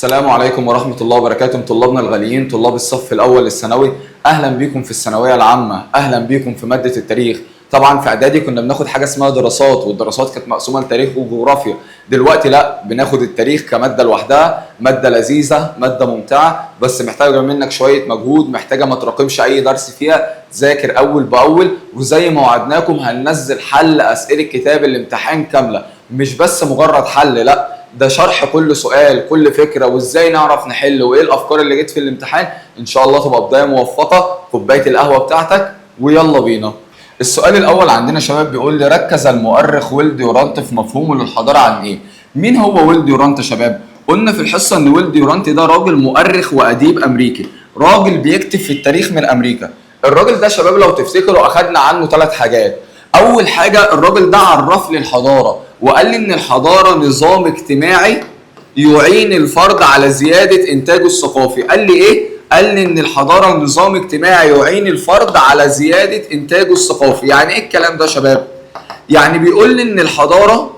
السلام عليكم ورحمة الله وبركاته. طلابنا الغاليين طلاب الصف الأول الثانوي، أهلا بيكم في الثانوية العامة، أهلا بيكم في مادة التاريخ. طبعا في إعدادي كنا بناخد حاجة اسمها دراسات، والدراسات كانت مقسومة لتاريخ وجغرافيا. دلوقتي لا، بناخد التاريخ كمادة لوحدها، مادة لذيذة، مادة ممتعة، بس محتاجة منك شوية مجهود، محتاجة ما تراكمش أي درس فيها، ذاكر أول بأول. وزي ما وعدناكم هننزل حل أسئلة كتاب الامتحان كاملة، مش بس مجرد حل، لا ده شرح كل سؤال، كل فكره، وازاي نعرف نحل، وايه الافكار اللي جت في الامتحان. ان شاء الله تبقى بدايه موفقه. كوبايه القهوه بتاعتك ويلا بينا. السؤال الاول عندنا شباب بيقول لي: ركز المؤرخ ويل ديورانت في مفهومه للحضاره عن ايه؟ مين هو ويل ديورانت يا شباب؟ قلنا في الحصه ان ويل ديورانت ده راجل مؤرخ واديب امريكي، راجل بيكتب في التاريخ من امريكا. الراجل ده شباب لو تفتكروا اخدنا عنه 3 حاجات. اول حاجه، الراجل ده عرف لي الحضاره وقال لي ان الحضاره نظام اجتماعي يعين الفرد على زياده انتاجه الثقافي. قال لي ايه؟ قال لي ان الحضاره نظام اجتماعي يعين الفرد على زياده انتاجه الثقافي. يعني ايه الكلام ده يا شباب؟ يعني بيقول لي ان الحضاره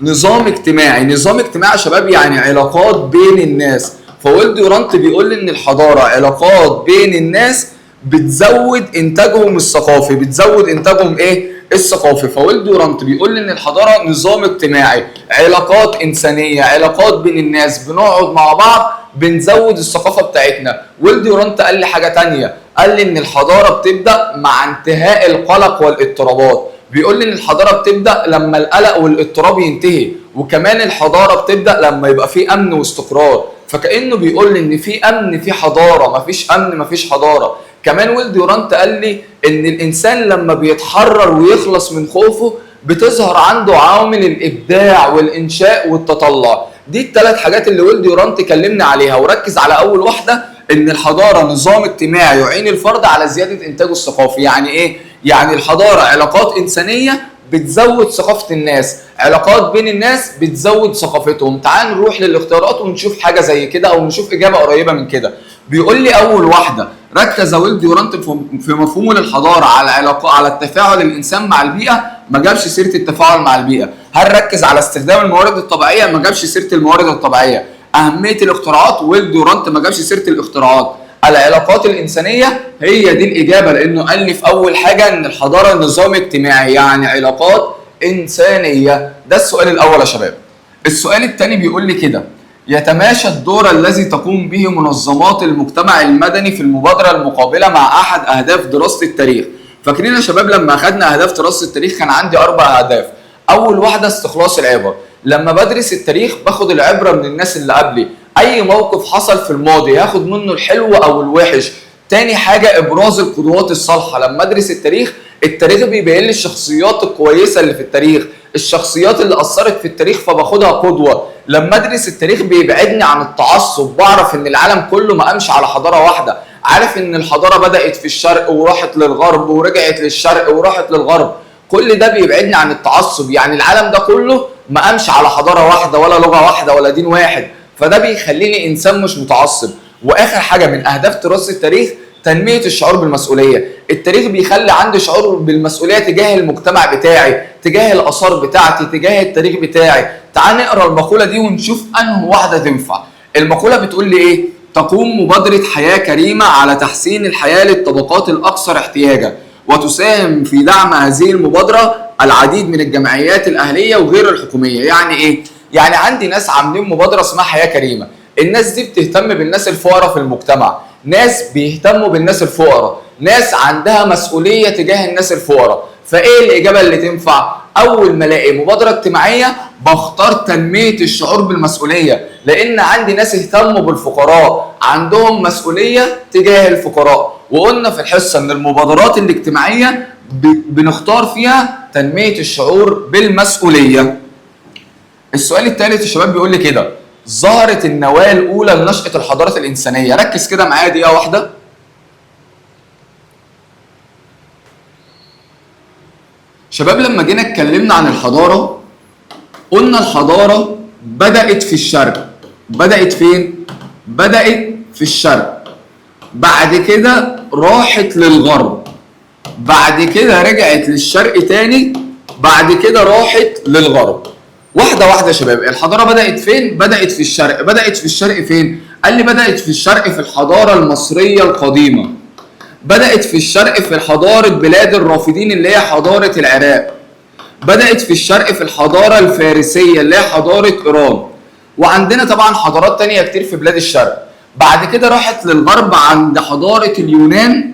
نظام اجتماعي. نظام اجتماعي يا شباب يعني علاقات بين الناس. فويل ديورانت بيقول لي ان الحضاره علاقات بين الناس بتزود انتاجهم الثقافي. بتزود انتاجهم ايه؟ الثقافي. فويل ديورانت بيقول لي ان الحضاره نظام اجتماعي، علاقات انسانيه، علاقات بين الناس، بنقعد مع بعض بنزود الثقافه بتاعتنا. ويل ديورانت قال لي حاجه تانية، قال لي ان الحضاره بتبدا مع انتهاء القلق والاضطرابات. بيقول لي ان الحضاره بتبدا لما القلق والاضطراب ينتهي، وكمان الحضاره بتبدا لما يبقى في امن واستقرار. فكانه بيقول لي ان في امن في حضاره، مفيش امن مفيش حضاره. كمان ويل ديورانت قال لي ان الانسان لما بيتحرر ويخلص من خوفه بتظهر عنده عوامل الابداع والانشاء والتطلع. دي ال3 حاجات اللي ويل ديورانت كلمنا عليها. وركز على اول واحده، ان الحضاره نظام اجتماعي يعين الفرد على زياده انتاجه الثقافي. يعني ايه؟ يعني الحضاره علاقات انسانيه بتزود ثقافه الناس، علاقات بين الناس بتزود ثقافتهم. تعال نروح للاختيارات ونشوف حاجه زي كده او نشوف اجابه قريبه من كده. بيقول لي اول واحده: ركز ويل ديورانت في مفهومه للحضاره على على التفاعل الانسان مع البيئه، ما جابش سيره التفاعل مع البيئه. هل ركز على استخدام الموارد الطبيعيه؟ ما جابش سيره الموارد الطبيعيه. اهميه الاختراعات؟ ويل ديورانت ما جابش سيره الاختراعات. العلاقات الانسانيه هي دي الاجابه، لانه قال لي في اول حاجه ان الحضاره نظام اجتماعي يعني علاقات انسانيه. ده السؤال الاول يا شباب. السؤال الثاني بيقول لي كده: يتماشى الدور الذي تقوم به منظمات المجتمع المدني في المبادرة المقابلة مع أحد أهداف دراسة التاريخ. فاكرين يا شباب لما أخدنا أهداف دراسة التاريخ كان عندي 4 أهداف. أول واحدة استخلاص العبر. لما بدرس التاريخ باخد العبرة من الناس اللي قبلي، أي موقف حصل في الماضي هاخد منه الحلو أو الوحش. تاني حاجة إبراز القدوات الصالحة. لما أدرس التاريخ، التاريخ بيبين لي الشخصيات الكويسة اللي في التاريخ، الشخصيات اللي أثرت في التاريخ فباخدها قدوة. لما أدرس التاريخ بيبعدني عن التعصب، بعرف إن العالم كله ما قامش على حضارة واحدة، عارف إن الحضارة بدأت في الشرق وراحت للغرب ورجعت للشرق وراحت للغرب. كل ده بيبعدني عن التعصب، يعني العالم ده كله ما قامش على حضارة واحدة ولا لغة واحدة ولا دين واحد، فده بيخليني إنسان مش متعصب. وآخر حاجة من أهداف دراسة التاريخ تنمية الشعور بالمسؤولية. التاريخ بيخلي عندي شعور بالمسؤولية تجاه المجتمع بتاعي، تجاه الآثار بتاعتي، تجاه التاريخ بتاعي. تعال نقرأ المقولة دي ونشوف أنه واحدة تنفع. المقولة بتقول لي إيه؟ تقوم مبادرة حياة كريمة على تحسين الحياة للطبقات الأكثر احتياجا، وتساهم في دعم هذه المبادرة العديد من الجمعيات الأهلية وغير الحكومية. يعني إيه؟ يعني عندي ناس عاملين مبادرة اسمها حياة كريمة. الناس دي بتهتم بالناس الفقراء في المجتمع، ناس بيهتموا بالناس الفقراء، ناس عندها مسؤولية تجاه الناس الفقراء. فايه الإجابة اللي تنفع؟ أول ما الاقي مبادرة اجتماعية بختار تنمية الشعور بالمسؤولية، لأن عندي ناس اهتموا بالفقراء، عندهم مسؤولية تجاه الفقراء. وقلنا في الحصة إن المبادرات الاجتماعية بنختار فيها تنمية الشعور بالمسؤولية. السؤال الثالث يا شباب بيقول لي كده: ظهرت النواة الأولى لنشأة الحضارات الإنسانية. ركز كده معايا دقيقة واحدة. شباب لما جينا اتكلمنا عن الحضارة قلنا الحضارة بدأت في الشرق. بدأت فين؟ بدأت في الشرق، بعد كده راحت للغرب، بعد كده رجعت للشرق تاني، بعد كده راحت للغرب. واحده واحده يا شباب. الحضاره بدات فين؟ بدات في الشرق. بدات في الشرق فين؟ قال لي بدات في الشرق في الحضاره المصريه القديمه. بدات في الشرق في حضاره بلاد الرافدين اللي هي حضاره العراق. بدات في الشرق في الحضاره الفارسيه اللي هي حضاره ايران. وعندنا طبعا حضارات تانية كتير في بلاد الشرق. بعد كده راحت للغرب عند حضاره اليونان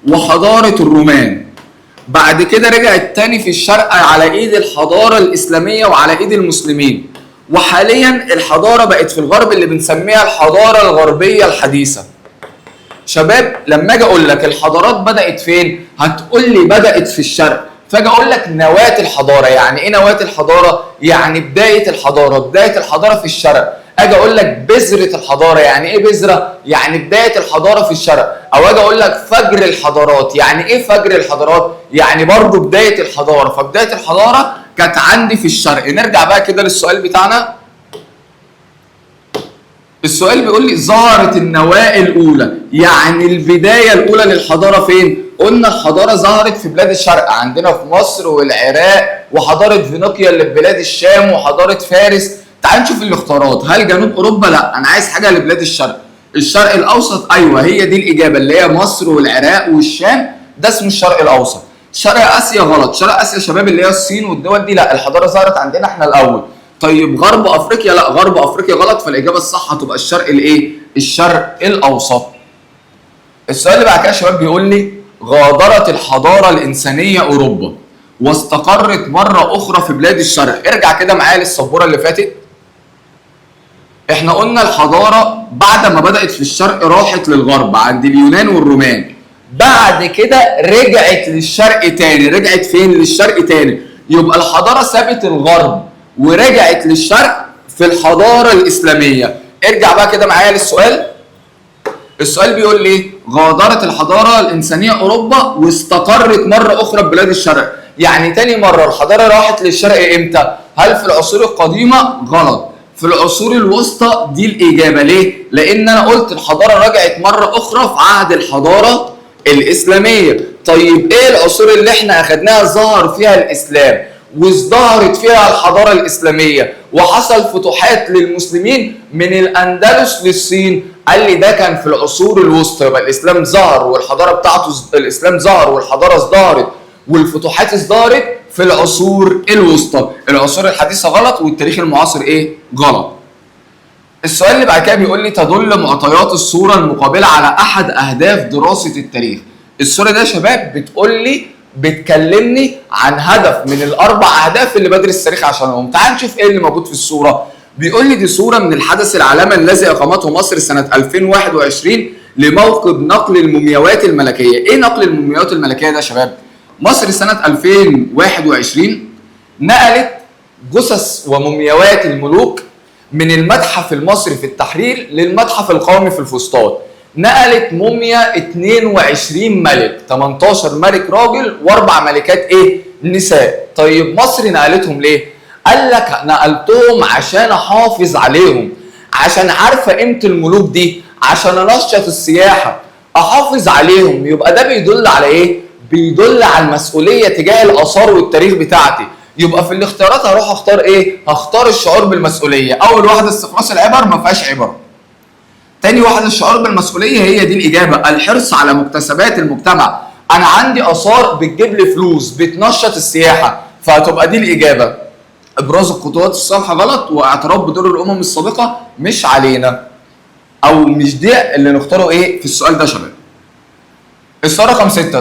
وحضاره الرومان. بعد كده رجعت تاني في الشرق على ايد الحضاره الاسلاميه وعلى ايد المسلمين. وحاليا الحضاره بقت في الغرب اللي بنسميها الحضاره الغربيه الحديثه. شباب لما اجي اقول لك الحضارات بدات فين؟ هتقول لي بدات في الشرق. فاجي اقول لك نواه الحضاره. يعني ايه نواه الحضاره؟ يعني بدايه الحضاره. بدايه الحضاره في الشرق. اجي اقول لك بذره الحضاره. يعني ايه بذره؟ يعني بدايه الحضاره في الشرق. او اجي اقول لك فجر الحضارات. يعني ايه فجر الحضارات؟ يعني برضو بدايه الحضاره. فبدايه الحضاره كانت عندي في الشرق. نرجع بقى كده للسؤال بتاعنا. السؤال بيقول لي ظهرت النواة الأولى، يعني البداية الأولى للحضارة فين؟ قلنا الحضارة ظهرت في بلاد الشرق، عندنا في مصر والعراق وحضارة فينيقيا اللي في بلاد الشام وحضارة فارس. تعال نشوف الاختيارات. هل جنوب أوروبا؟ لا، أنا عايز حاجة لبلاد الشرق. الشرق الأوسط؟ أيوه هي دي الإجابة اللي هي مصر والعراق والشام، ده اسمه الشرق الأوسط. شرق آسيا غلط. شرق آسيا شباب اللي هي الصين والدول دي، لا الحضارة ظهرت عندنا احنا الأول. طيب غرب افريقيا؟ لا غرب افريقيا غلط. فالاجابه الصح هتبقى الشرق الايه؟ الشرق الاوسط. السؤال اللي بعد كده يا شباب بيقول لي غادرت الحضاره الانسانيه اوروبا واستقرت مره اخرى في بلاد الشرق. ارجع كده معايا للسبوره اللي فاتت. احنا قلنا الحضاره بعد ما بدات في الشرق راحت للغرب عند اليونان والرومان. بعد كده رجعت للشرق تاني. رجعت فين؟ للشرق تاني. يبقى الحضاره سابت الغرب ورجعت للشرق في الحضاره الاسلاميه. ارجع بقى كده معايا للسؤال. السؤال بيقول لي غادرت الحضاره الانسانيه اوروبا واستقرت مره اخرى ببلاد الشرق. يعني تاني مره الحضاره راحت للشرق امتى؟ هل في العصور القديمه؟ غلط. في العصور الوسطى دي الاجابه. ليه؟ لان انا قلت الحضاره رجعت مره اخرى في عهد الحضاره الاسلاميه. طيب ايه العصور اللي احنا اخدناها ظهر فيها الاسلام وازدهرت فيها الحضاره الاسلاميه وحصل فتوحات للمسلمين من الاندلس للصين؟ قال لي ده كان في العصور الوسطى. يبقى الاسلام ظهر والحضاره بتاعته الاسلام ظهر والحضاره ازدهرت والفتوحات ازدهرت في العصور الوسطى. العصور الحديثه غلط والتاريخ المعاصر ايه؟ غلط. السؤال اللي بعد كده بيقول لي تدل معطيات الصوره المقابله على احد اهداف دراسه التاريخ. الصوره ده يا شباب بتقول لي بتكلمني عن هدف من الاربع اهداف اللي بدرس التاريخ عشانهم. تعال نشوف ايه اللي موجود في الصوره. بيقول لي دي صوره من الحدث العالمي الذي اقامته مصر سنه 2021 لموكب نقل المومياوات الملكيه. ايه نقل المومياوات الملكيه ده يا شباب؟ مصر سنه 2021 نقلت جثث ومومياوات الملوك من المتحف المصري في التحرير للمتحف القومي في الفسطاط. نقلت موميا 22 ملك، 18 ملك راجل واربع ملكات ايه؟ نساء. طيب مصر نقلتهم ليه؟ قال لك نقلتهم عشان احافظ عليهم، عشان عارفه قيمه الملوك دي، عشان انشط السياحه، احافظ عليهم. يبقى ده بيدل على ايه؟ بيدل على المسؤوليه تجاه الاثار والتاريخ بتاعتي. يبقى في الاختيارات هروح اختار ايه؟ هختار الشعور بالمسؤوليه. اول واحده استخلاص العبر ما فيهاش عبر. تاني واحدة الشعور بالمسؤولية هي دي الإجابة. الحرص على مكتسبات المجتمع. أنا عندي آثار بتجيب لي فلوس بتنشط السياحة فهتبقى دي الإجابة. إبراز القدوات الصالحة غلط واعتراف بدور الأمم السابقة مش علينا، أو مش ده اللي نختاره إيه في السؤال ده يا شباب. السؤال رقم 6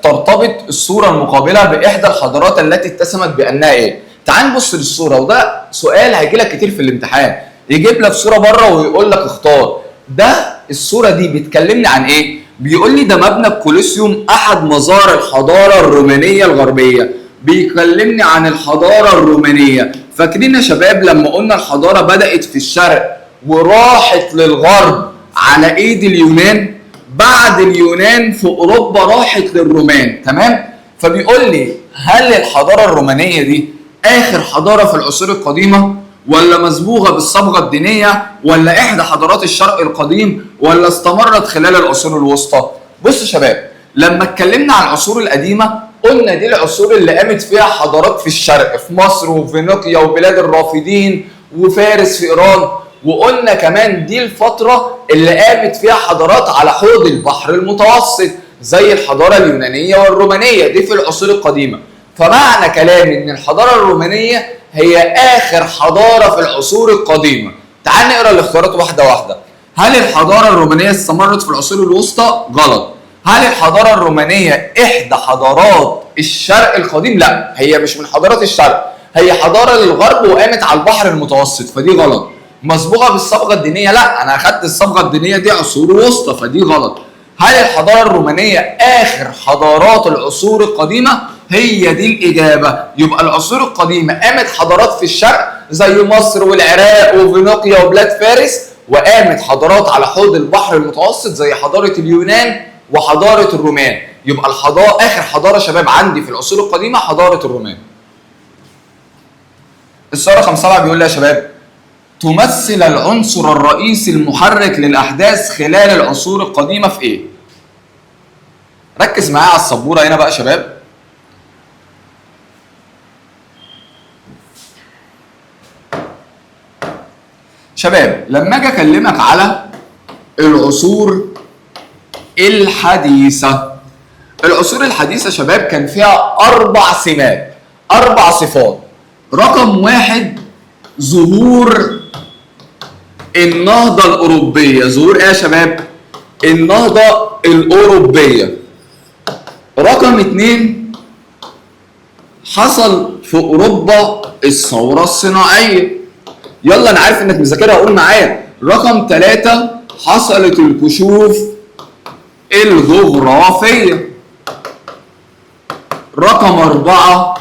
ترتبط الصورة المقابلة بإحدى الحضارات التي اتسمت بأنها إيه؟ تعال نبص للصورة، وده سؤال هيجي لك كتير في الامتحان. يجيب لك صوره بره ويقول لك اختار. ده الصوره دي بتكلمني عن ايه؟ بيقول لي ده مبنى الكوليسيوم احد مظاهر الحضاره الرومانيه الغربيه. بيكلمني عن الحضاره الرومانيه. فاكرين يا شباب لما قلنا الحضاره بدات في الشرق وراحت للغرب على ايد اليونان؟ بعد اليونان في اوروبا راحت للرومان، تمام؟ فبيقول لي هل الحضاره الرومانيه دي اخر حضاره في العصور القديمه؟ ولا مسبوغه بالصبغه الدينيه؟ ولا احدى حضارات الشرق القديم؟ ولا استمرت خلال العصور الوسطى؟ بص يا شباب، لما اتكلمنا عن العصور القديمه قلنا دي العصور اللي قامت فيها حضارات في الشرق، في مصر وفينيقيا وبلاد الرافدين وفارس في ايران. وقلنا كمان دي الفترة اللي قامت فيها حضارات على حوض البحر المتوسط زي الحضارة اليونانية والرومانية، دي في العصور القديمة. فمعنى كلامي ان الحضارة الرومانية هي اخر حضارة في العصور القديمة. تعال نقرا الاختيارات واحدة واحدة. هل الحضارة الرومانية استمرت في العصور الوسطى؟ غلط. هل الحضارة الرومانية إحدى حضارات الشرق القديم؟ لا، هي مش من حضارات الشرق، هي حضارة للغرب وقامت على البحر المتوسط، فدي غلط. مسبوقة بالصبغة الدينية؟ لا، أنا أخدت الصبغة الدينية دي عصور وسطى، فدي غلط. هل الحضارة الرومانية آخر حضارات العصور القديمة؟ هي دي الإجابة. يبقى العصور القديمة قامت حضارات في الشرق زي مصر والعراق وفينيقيا وبلاد فارس، وقامت حضارات على حوض البحر المتوسط زي حضارة اليونان وحضارة الرومان. يبقى آخر حضارة شباب عندي في العصور القديمة حضارة الرومان. السؤال رقم 7 بيقول لي يا شباب: تمثل العنصر الرئيسي المحرك للأحداث خلال العصور القديمة في إيه؟ ركز معايا على السبورة هنا بقى يا شباب. شباب لما اجي اكلمك على العصور الحديثة، العصور الحديثة شباب كان فيها 4 سمات، 4 صفات. رقم 1 ظهور النهضة الأوروبية. ظهور إيه يا شباب؟ النهضة الأوروبية. رقم 2 حصل في أوروبا الثورة الصناعية. يلا أنا عارف إنك مذاكرها، قول معايا. رقم 3 حصلت الكشوف الجغرافية. رقم 4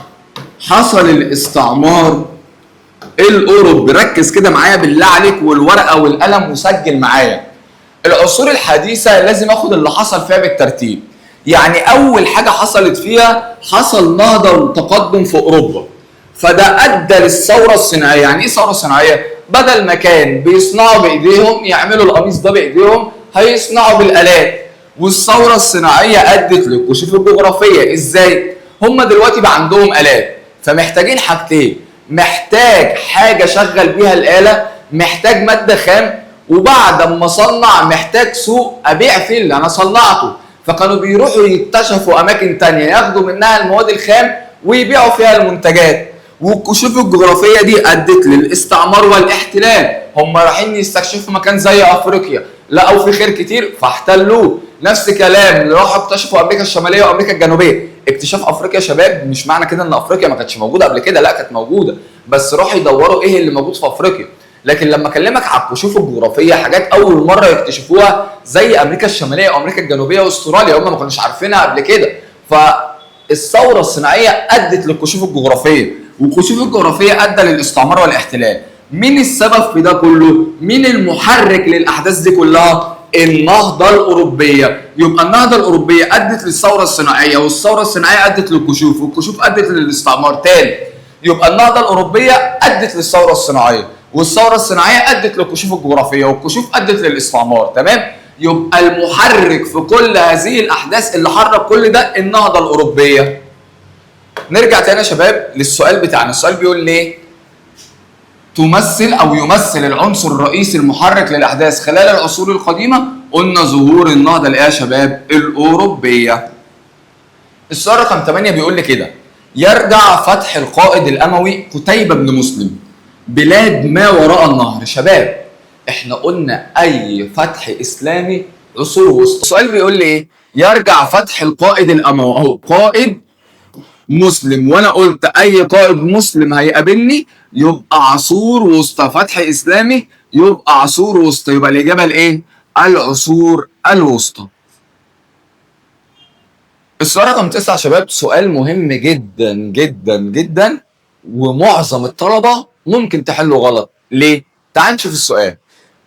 حصل الاستعمار الأوروبي. ركز كده معايا بالله عليك والورقة والقلم وسجل معايا. العصور الحديثة لازم اخد اللي حصل فيها بالترتيب. يعني أول حاجة حصلت فيها حصل نهضة وتقدم في أوروبا، فده أدى للثورة الصناعية. يعني إيه ثورة صناعية؟ بدل ما كان بيصنعوا بإيديهم، يعملوا القميص ده بإيديهم، هيصنعوا بالآلات. والثورة الصناعية أدت للكشوف الجغرافية. إزاي؟ هم دلوقتي بقى عندهم آلات، فمحتاجين حاجتين: محتاج حاجة شغل بيها الآلة، محتاج مادة خام، وبعد ما أصنع محتاج سوق أبيع فيه اللي أنا صنعته. فكانوا بيروحوا يكتشفوا أماكن تانية ياخدوا منها المواد الخام ويبيعوا فيها المنتجات. والكشوف الجغرافية دي أدت للاستعمار والاحتلال. هم رايحين يستكشفوا مكان زي أفريقيا، لقوا فيه خير كتير فاحتلوه. نفس كلام اللي راحوا اكتشفوا أمريكا الشمالية وأمريكا الجنوبية. اكتشاف أفريقيا يا شباب مش معنى كده إن أفريقيا ما كانتش موجودة قبل كده، لا كانت موجودة، بس راحوا يدوروا إيه اللي موجود في أفريقيا. لكن لما اكلمك على الكشوف الجغرافيه، حاجات اول مره يكتشفوها زي امريكا الشماليه وامريكا الجنوبيه واستراليا، هم ما كانوش عارفينها قبل كده. فالثوره الصناعيه ادت للكشوف الجغرافيه، والكشوف الجغرافيه ادى للاستعمار والاحتلال. مين السبب في ده كله؟ مين المحرك للاحداث دي كلها؟ النهضه الاوروبيه. يبقى النهضه الاوروبيه ادت للثوره الصناعيه، والثوره الصناعيه ادت للكشوف، والكشوف ادت للاستعمار. تاني، يبقى النهضه الاوروبيه ادت للثوره الصناعيه، والثوره الصناعيه ادت للكشوف الجغرافيه، والكشوف ادت للاستعمار. تمام؟ يبقى المحرك في كل هذه الاحداث اللي حرك كل ده النهضه الاوروبيه. نرجع تاني يا شباب للسؤال بتاعنا. السؤال بيقول ليه تمثل او يمثل العنصر الرئيسي المحرك للاحداث خلال العصور القديمه؟ قلنا ظهور النهضه اللي يا شباب الاوروبيه. السؤال رقم 8 بيقول لي كده: يرجع فتح القائد الاموي قتيبة بن مسلم بلاد ما وراء النهر. شباب احنا قلنا اي فتح اسلامي عصور وسطى. السؤال بيقول لي ايه؟ يرجع فتح القائد الاموي، اهو قائد مسلم، وانا قلت اي قائد مسلم هيقابلني يبقى عصور وسطى. فتح اسلامي يبقى عصور وسطى، يبقى الاجابه الايه؟ العصور الوسطى. السؤال رقم 9 يا شباب سؤال مهم جدا جدا جدا، ومعظم الطلبه ممكن تحله غلط. ليه؟ تعال نشوف السؤال.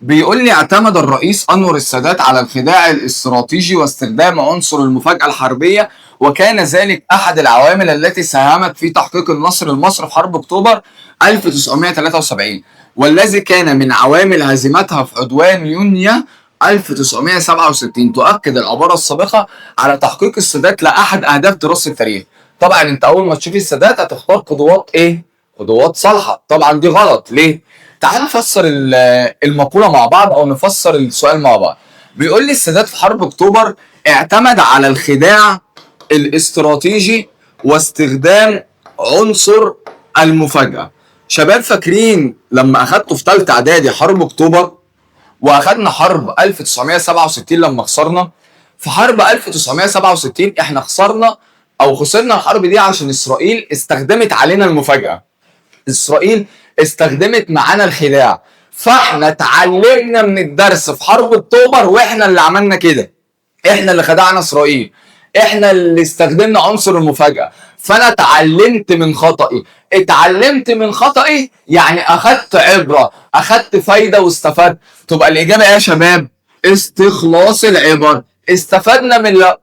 بيقول لي: اعتمد الرئيس انور السادات على الخداع الاستراتيجي واستخدام عنصر المفاجأة الحربية، وكان ذلك احد العوامل التي ساهمت في تحقيق النصر لمصر في حرب اكتوبر 1973، والذي كان من عوامل هزيمتها في عدوان يونيو 1967. تؤكد العبارة السابقة على تحقيق السادات لأحد أهداف دراسة التاريخ. طبعا انت اول ما تشوف السادات هتختار قدوات ايه؟ قدوات صالحه. طبعا دي غلط. ليه؟ تعال نفسر المقوله مع بعض او نفسر السؤال مع بعض. بيقول لي السادات في حرب اكتوبر اعتمد على الخداع الاستراتيجي واستخدام عنصر المفاجاه. شباب فاكرين لما اخدته في ثالثه اعدادي حرب اكتوبر واخدنا حرب 1967 لما خسرنا؟ في حرب 1967 احنا خسرنا او خسرنا الحرب دي عشان اسرائيل استخدمت علينا المفاجاه. اسرائيل استخدمت معانا الخداع، فاحنا اتعلمنا من الدرس في حرب اكتوبر واحنا اللي عملنا كده. احنا اللي خدعنا اسرائيل، احنا اللي استخدمنا عنصر المفاجاه. فانا اتعلمت من خطئي. اتعلمت من خطئي يعني اخدت عبره، اخدت فايده واستفدت. تبقى الاجابه ايه يا شباب؟ استخلاص العبر. استفدنا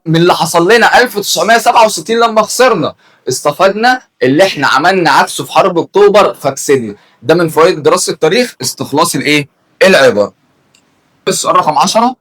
من اللي حصل لنا 1967 لما خسرنا، استفدنا اللي احنا عملنا عكسه في حرب اكتوبر فكسبنا. ده من فوائد دراسه التاريخ، استخلاص الايه؟ العبر. السؤال رقم 10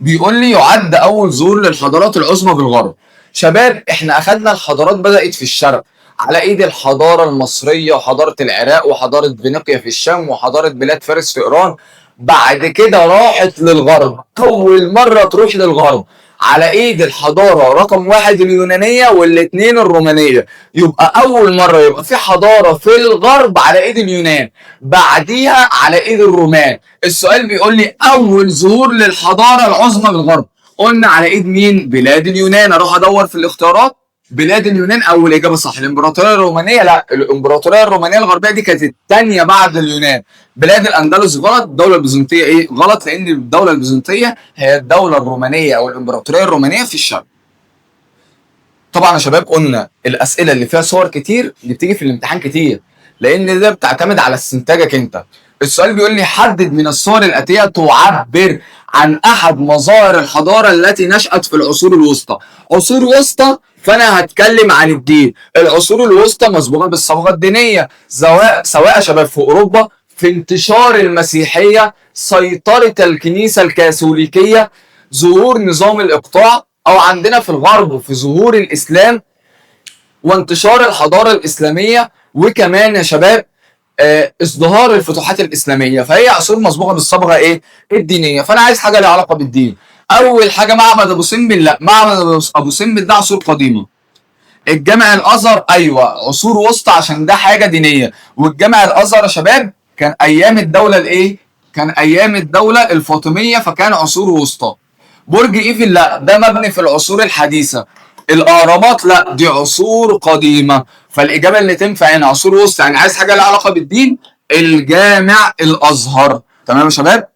بيقول لي يعد اول ظهور للحضارات العظمى بالغرب. شباب احنا اخدنا الحضارات بدات في الشرق على ايد الحضاره المصريه وحضاره العراق وحضاره فينيقيا في الشام وحضاره بلاد فارس في ايران. بعد كده راحت للغرب، اول مره تروح للغرب على ايد الحضاره رقم 1 اليونانيه والاثنين الرومانيه. يبقى اول مره يبقى في حضاره في الغرب على ايد اليونان، بعديها على ايد الرومان. السؤال بيقول لي اول ظهور للحضاره العظمى بالغرب، قلنا على ايد مين؟ بلاد اليونان. اروح ادور في الاختيارات، بلاد اليونان اول اجابه صح. الامبراطوريه الرومانيه لا، الامبراطوريه الرومانيه الغربيه دي كانت الثانيه بعد اليونان. بلاد الاندلس غلط. الدوله البيزنطيه ايه؟ غلط، لان الدوله البيزنطيه هي الدوله الرومانيه او الامبراطوريه الرومانيه في الشرق. طبعا يا شباب قلنا الاسئله اللي فيها صور كتير دي بتيجي في الامتحان كتير، لان ده بتعتمد على استنتاجك انت. السؤال بيقول لي حدد من الصور الاتيه تعبر عن احد مظاهر الحضاره التي نشأت في العصور الوسطى. عصور وسطى فانا هتكلم عن الدين. العصور الوسطى مسبوقه بالصبغه الدينيه، سواء يا شباب في اوروبا في انتشار المسيحيه، سيطره الكنيسه الكاثوليكيه، ظهور نظام الاقطاع، او عندنا في الغرب في ظهور الاسلام وانتشار الحضاره الاسلاميه، وكمان يا شباب ازدهار الفتوحات الاسلاميه. فهي عصور مسبوقه بالصبغه ايه؟ الدينيه. فانا عايز حاجه ليها علاقه بالدين. اول حاجه معبد ابو سمبل، لا معبد ابو سمبل ده عصور قديمه. الجامع الازهر ايوه عصور وسطى عشان ده حاجه دينيه. والجامع الازهر يا شباب كان ايام الدوله الايه؟ كان ايام الدوله الفاطميه، فكان عصور وسطى. برج ايفل لا ده مبني في العصور الحديثه. الاهرامات لا دي عصور قديمه. فالاجابه اللي تنفع هنا عصور وسطى. يعني عايز حاجه لها علاقه بالدين، الجامع الازهر. تمام يا شباب؟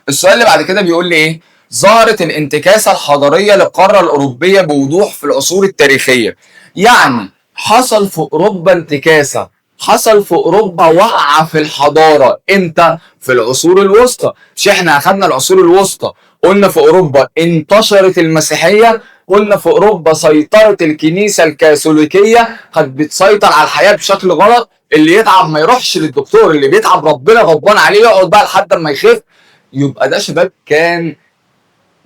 السؤال اللي بعد كده بيقول لي ايه؟ ظهرت الانتكاسه الحضاريه للقاره الاوروبيه بوضوح في العصور التاريخيه. يعني حصل في اوروبا انتكاسه، حصل في اوروبا وقعه في الحضاره امتى؟ في العصور الوسطى. مش احنا اخدنا العصور الوسطى قلنا في اوروبا انتشرت المسيحيه، قلنا في اوروبا سيطره الكنيسه الكاثوليكيه، كانت بتسيطر على الحياه بشكل غلط. اللي يتعب ما يروحش للدكتور، اللي بيتعب ربنا غضبان عليه يقعد بقى لحد ما يخف. يبقى ده شباب كان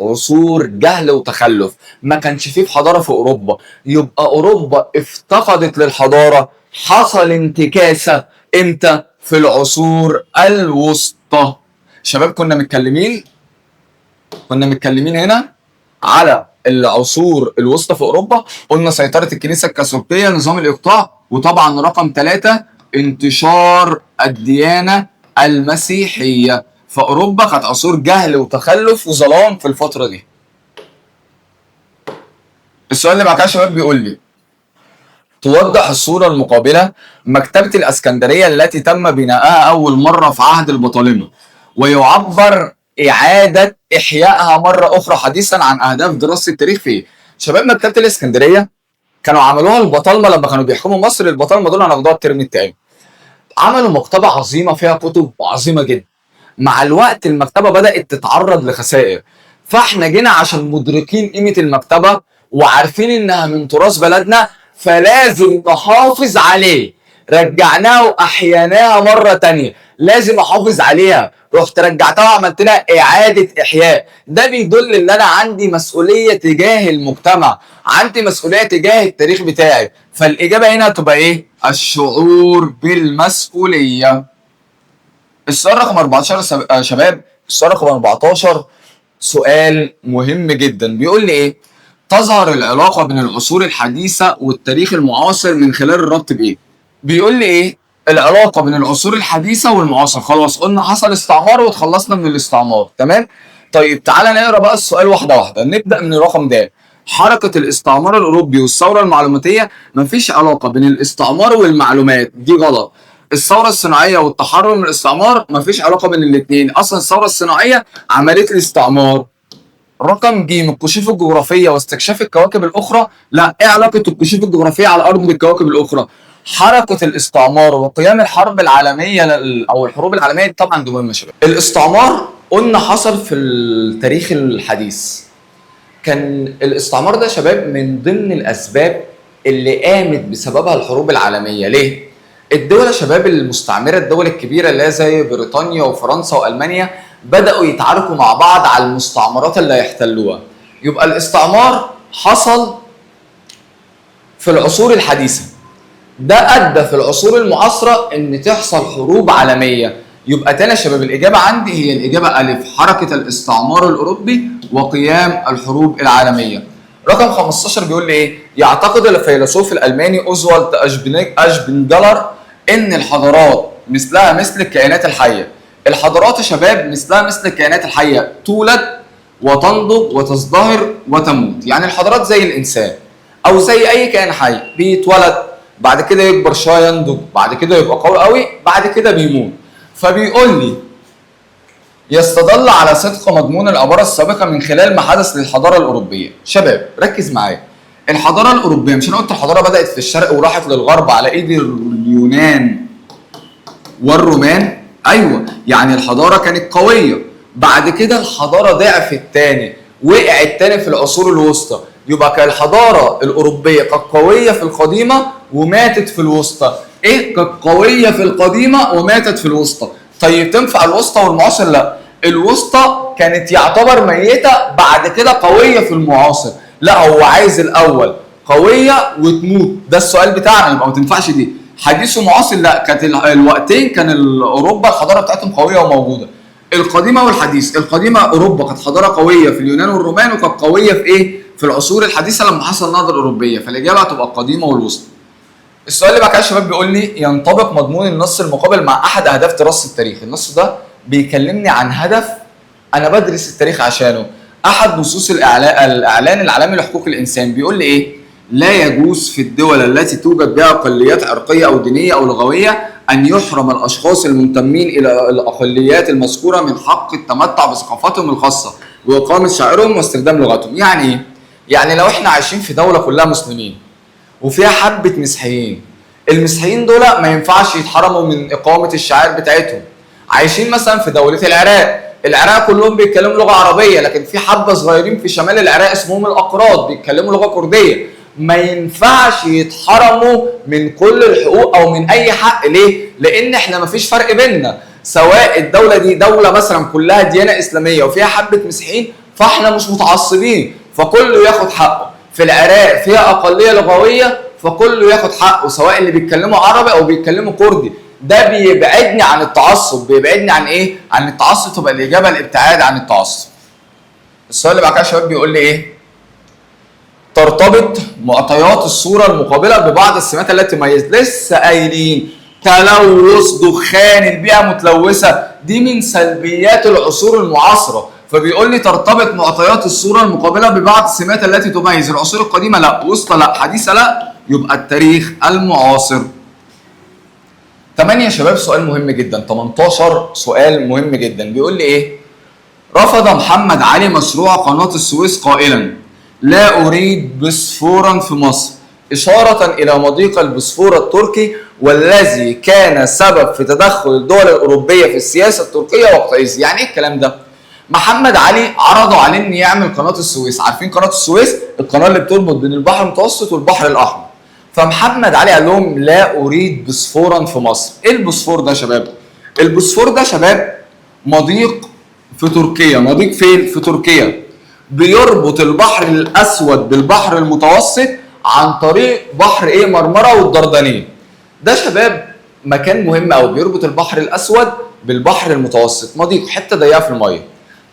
عصور جهل وتخلف، ما كانش فيه في حضاره في اوروبا. يبقى اوروبا افتقدت للحضاره، حصل انتكاسه امتى؟ في العصور الوسطى. شباب كنا متكلمين هنا على العصور الوسطى في اوروبا. قلنا سيطره الكنيسه الكاثوليكيه، نظام الاقطاع، وطبعا رقم 3 انتشار الديانه المسيحيه. فاوروبا كانت عصور جهل وتخلف وظلام في الفتره دي. السؤال اللي بعد كده يا شباب بيقول لي توضح الصوره المقابله مكتبه الاسكندريه التي تم بناءها اول مره في عهد البطالمه، ويعبر اعاده احيائها مره اخرى حديثا عن اهداف دراسه التاريخ فيه. شباب مكتبه الاسكندريه كانوا عملوها البطالمه لما كانوا بيحكموا مصر. البطالمه دول هناخدوها الترم التاني. عملوا مكتبه عظيمه فيها كتب عظيمه جدا. مع الوقت المكتبه بدات تتعرض لخسائر، فاحنا جينا عشان مدركين قيمه المكتبه وعارفين انها من تراث بلدنا، فلازم نحافظ عليه. رجعناها واحييناها مره تانية، لازم احافظ عليها. رحت رجعتها وعملت لها اعاده احياء. ده بيدل ان انا عندي مسؤوليه تجاه المجتمع، عندي مسؤوليه تجاه التاريخ بتاعي. فالاجابه هنا هتبقى ايه؟ الشعور بالمسؤوليه. السؤال رقم 14 يا شباب، السؤال رقم 14 سؤال مهم جدا، بيقول لي ايه؟ تظهر العلاقه بين العصور الحديثه والتاريخ المعاصر من خلال الربط بايه؟ بيقول لي ايه؟ العلاقه بين العصور الحديثه والمعاصر. خلاص قلنا حصل استعمار وتخلصنا من الاستعمار، تمام؟ طيب تعالى نقرا بقى السؤال واحده واحده. نبدا من الرقم ده. حركه الاستعمار الاوروبي والثوره المعلوماتيه، مفيش علاقه بين الاستعمار والمعلومات، دي غلط. الثوره الصناعيه والتحرر من الاستعمار، مفيش علاقه بين الاثنين، اصلا الثوره الصناعيه عملت الاستعمار. رقم ج، الكشوف الجغرافيه واستكشاف الكواكب الاخرى، لا. ايه علاقه الكشوف الجغرافيه على الارض بالكواكب الاخرى؟ حركه الاستعمار وقيام الحرب العالميه او الحروب العالميه، طبعا دول مهمه شباب. الاستعمار قلنا حصل في التاريخ الحديث. كان الاستعمار ده شباب من ضمن الاسباب اللي قامت بسببها الحروب العالميه. ليه؟ الدول يا شباب المستعمره، الدول الكبيره اللي هي زي بريطانيا وفرنسا والمانيا، بداوا يتعاركوا مع بعض على المستعمرات اللي هيحتلوها. يبقى الاستعمار حصل في العصور الحديثه، ده ادى في العصور المعاصره ان تحصل حروب عالميه. يبقى تاني يا شباب الاجابه عندي هي الاجابه الف، حركه الاستعمار الاوروبي وقيام الحروب العالميه. رقم 15 بيقول لي ايه؟ يعتقد الفيلسوف الالماني اوزوالد اشبنجلر ان الحضارات مثلها مثل الكائنات الحيه. الحضارات يا شباب مثلها مثل الكائنات الحيه، تولد وتنضج وتزدهر وتموت. يعني الحضارات زي الانسان او زي اي كائن حي، بيتولد، بعد كده يكبر شويه، ينضج، بعد كده يبقى قوي قوي، بعد كده بيموت. فبيقول لي يستدل على صدق مضمون العباره السابقه من خلال ما حدث للحضاره الاوروبيه. شباب ركز معايا، الحضاره الاوروبيه، مش انا قلت الحضاره بدات في الشرق وراحت للغرب على ايد اليونان والرومان؟ ايوه، يعني الحضاره كانت قويه، بعد كده الحضاره ضعفت تاني، وقعت تاني في العصور الوسطى. يبقى كان الحضاره الاوروبيه كانت قويه في القديمه وماتت في الوسطى. ايه؟ كانت قويه في القديمه وماتت في الوسطى. طيب تنفع الوسطى والمعاصر؟ لا، الوسطى كانت يعتبر ميته، بعد كده قويه في المعاصر. لا، هو عايز الاول قويه وتموت، ده السؤال بتاعنا، يبقى ما تنفعش دي. حديث ومعاصر لا، كانت الوقتين كان اوروبا الحضاره بتاعتهم قويه وموجوده. القديمه والحديث، القديمه اوروبا كانت حضاره قويه في اليونان والرومان، وكانت قويه في ايه؟ في العصور الحديثه لما حصل النهضه الاوروبيه. فالاجابه هتبقى القديمه والوسطى. السؤال اللي بعد كده يا شباب بيقول لي ينطبق مضمون النص المقابل مع احد اهداف دراسه التاريخ. النص ده بيكلمني عن هدف انا بدرس التاريخ عشانه. احد نصوص الاعلان العالمي لحقوق الانسان بيقول لي ايه؟ لا يجوز في الدول التي توجد بها اقليات عرقيه او دينيه او لغويه ان يحرم الاشخاص المنتمين الى الاقليات المذكوره من حق التمتع بثقافتهم الخاصه واقامه شعائرهم واستخدام لغتهم. يعني ايه؟ يعني لو احنا عايشين في دوله كلها مسلمين وفيها حبه مسيحيين، المسيحيين دول ما ينفعش يتحرموا من اقامه الشعائر بتاعتهم. عايشين مثلا في دوله العراق كلهم بيتكلموا لغه عربيه، لكن في حبه صغيرين في شمال العراق اسمهم الاقراض بيتكلموا لغه كرديه، ما ينفعش يتحرموا من كل الحقوق او من اي حق. ليه؟ لان احنا ما فيش فرق بيننا، سواء الدوله دي دوله مثلا كلها ديانه اسلاميه وفيها حبه مسيحيين، فاحنا مش متعصبين، فكله ياخد حقه. في العراق فيها اقليه لغويه، فكله ياخد حقه، سواء اللي بيتكلموا عربي او بيتكلموا كردي. ده بيبعدني عن التعصب. بيبعدني عن ايه؟ عن التعصب. تبقى الاجابه الابتعاد عن التعصب. السؤال اللي بعد كده يا شباب بيقول لي ايه؟ ترتبط معطيات الصوره المقابله ببعض السمات التي تميز. لسه قايلين تلوث، دخان، البيئه متلوثه، دي من سلبيات العصور المعاصره. فبيقول لي ترتبط معطيات الصوره المقابله ببعض السمات التي تميز. العصور القديمه لا، وسطى لا، حديثه لا، يبقى التاريخ المعاصر. 8 يا شباب سؤال مهم جدا، 18 سؤال مهم جدا، بيقول لي ايه؟ رفض محمد علي مشروع قناة السويس قائلا لا اريد بسفورا في مصر، اشارة الى مضيق البسفور التركي والذي كان سبب في تدخل الدول الاوروبية في السياسة التركية وقتئذ. يعني ايه الكلام ده؟ محمد علي عرضوا عليه ان يعمل قناة السويس. عارفين قناة السويس؟ القناة اللي بتربط بين البحر المتوسط والبحر الاحمر. فمحمد علي قال لهم لا اريد بوسفورا في مصر. ايه البوسفور ده يا شباب؟ البوسفور ده يا شباب مضيق في تركيا. مضيق فين؟ في تركيا. بيربط البحر الاسود بالبحر المتوسط عن طريق بحر ايه؟ مرمرة والدردنيل. ده شباب مكان مهم قوي، بيربط البحر الاسود بالبحر المتوسط، مضيق حته ضيقه في الميه.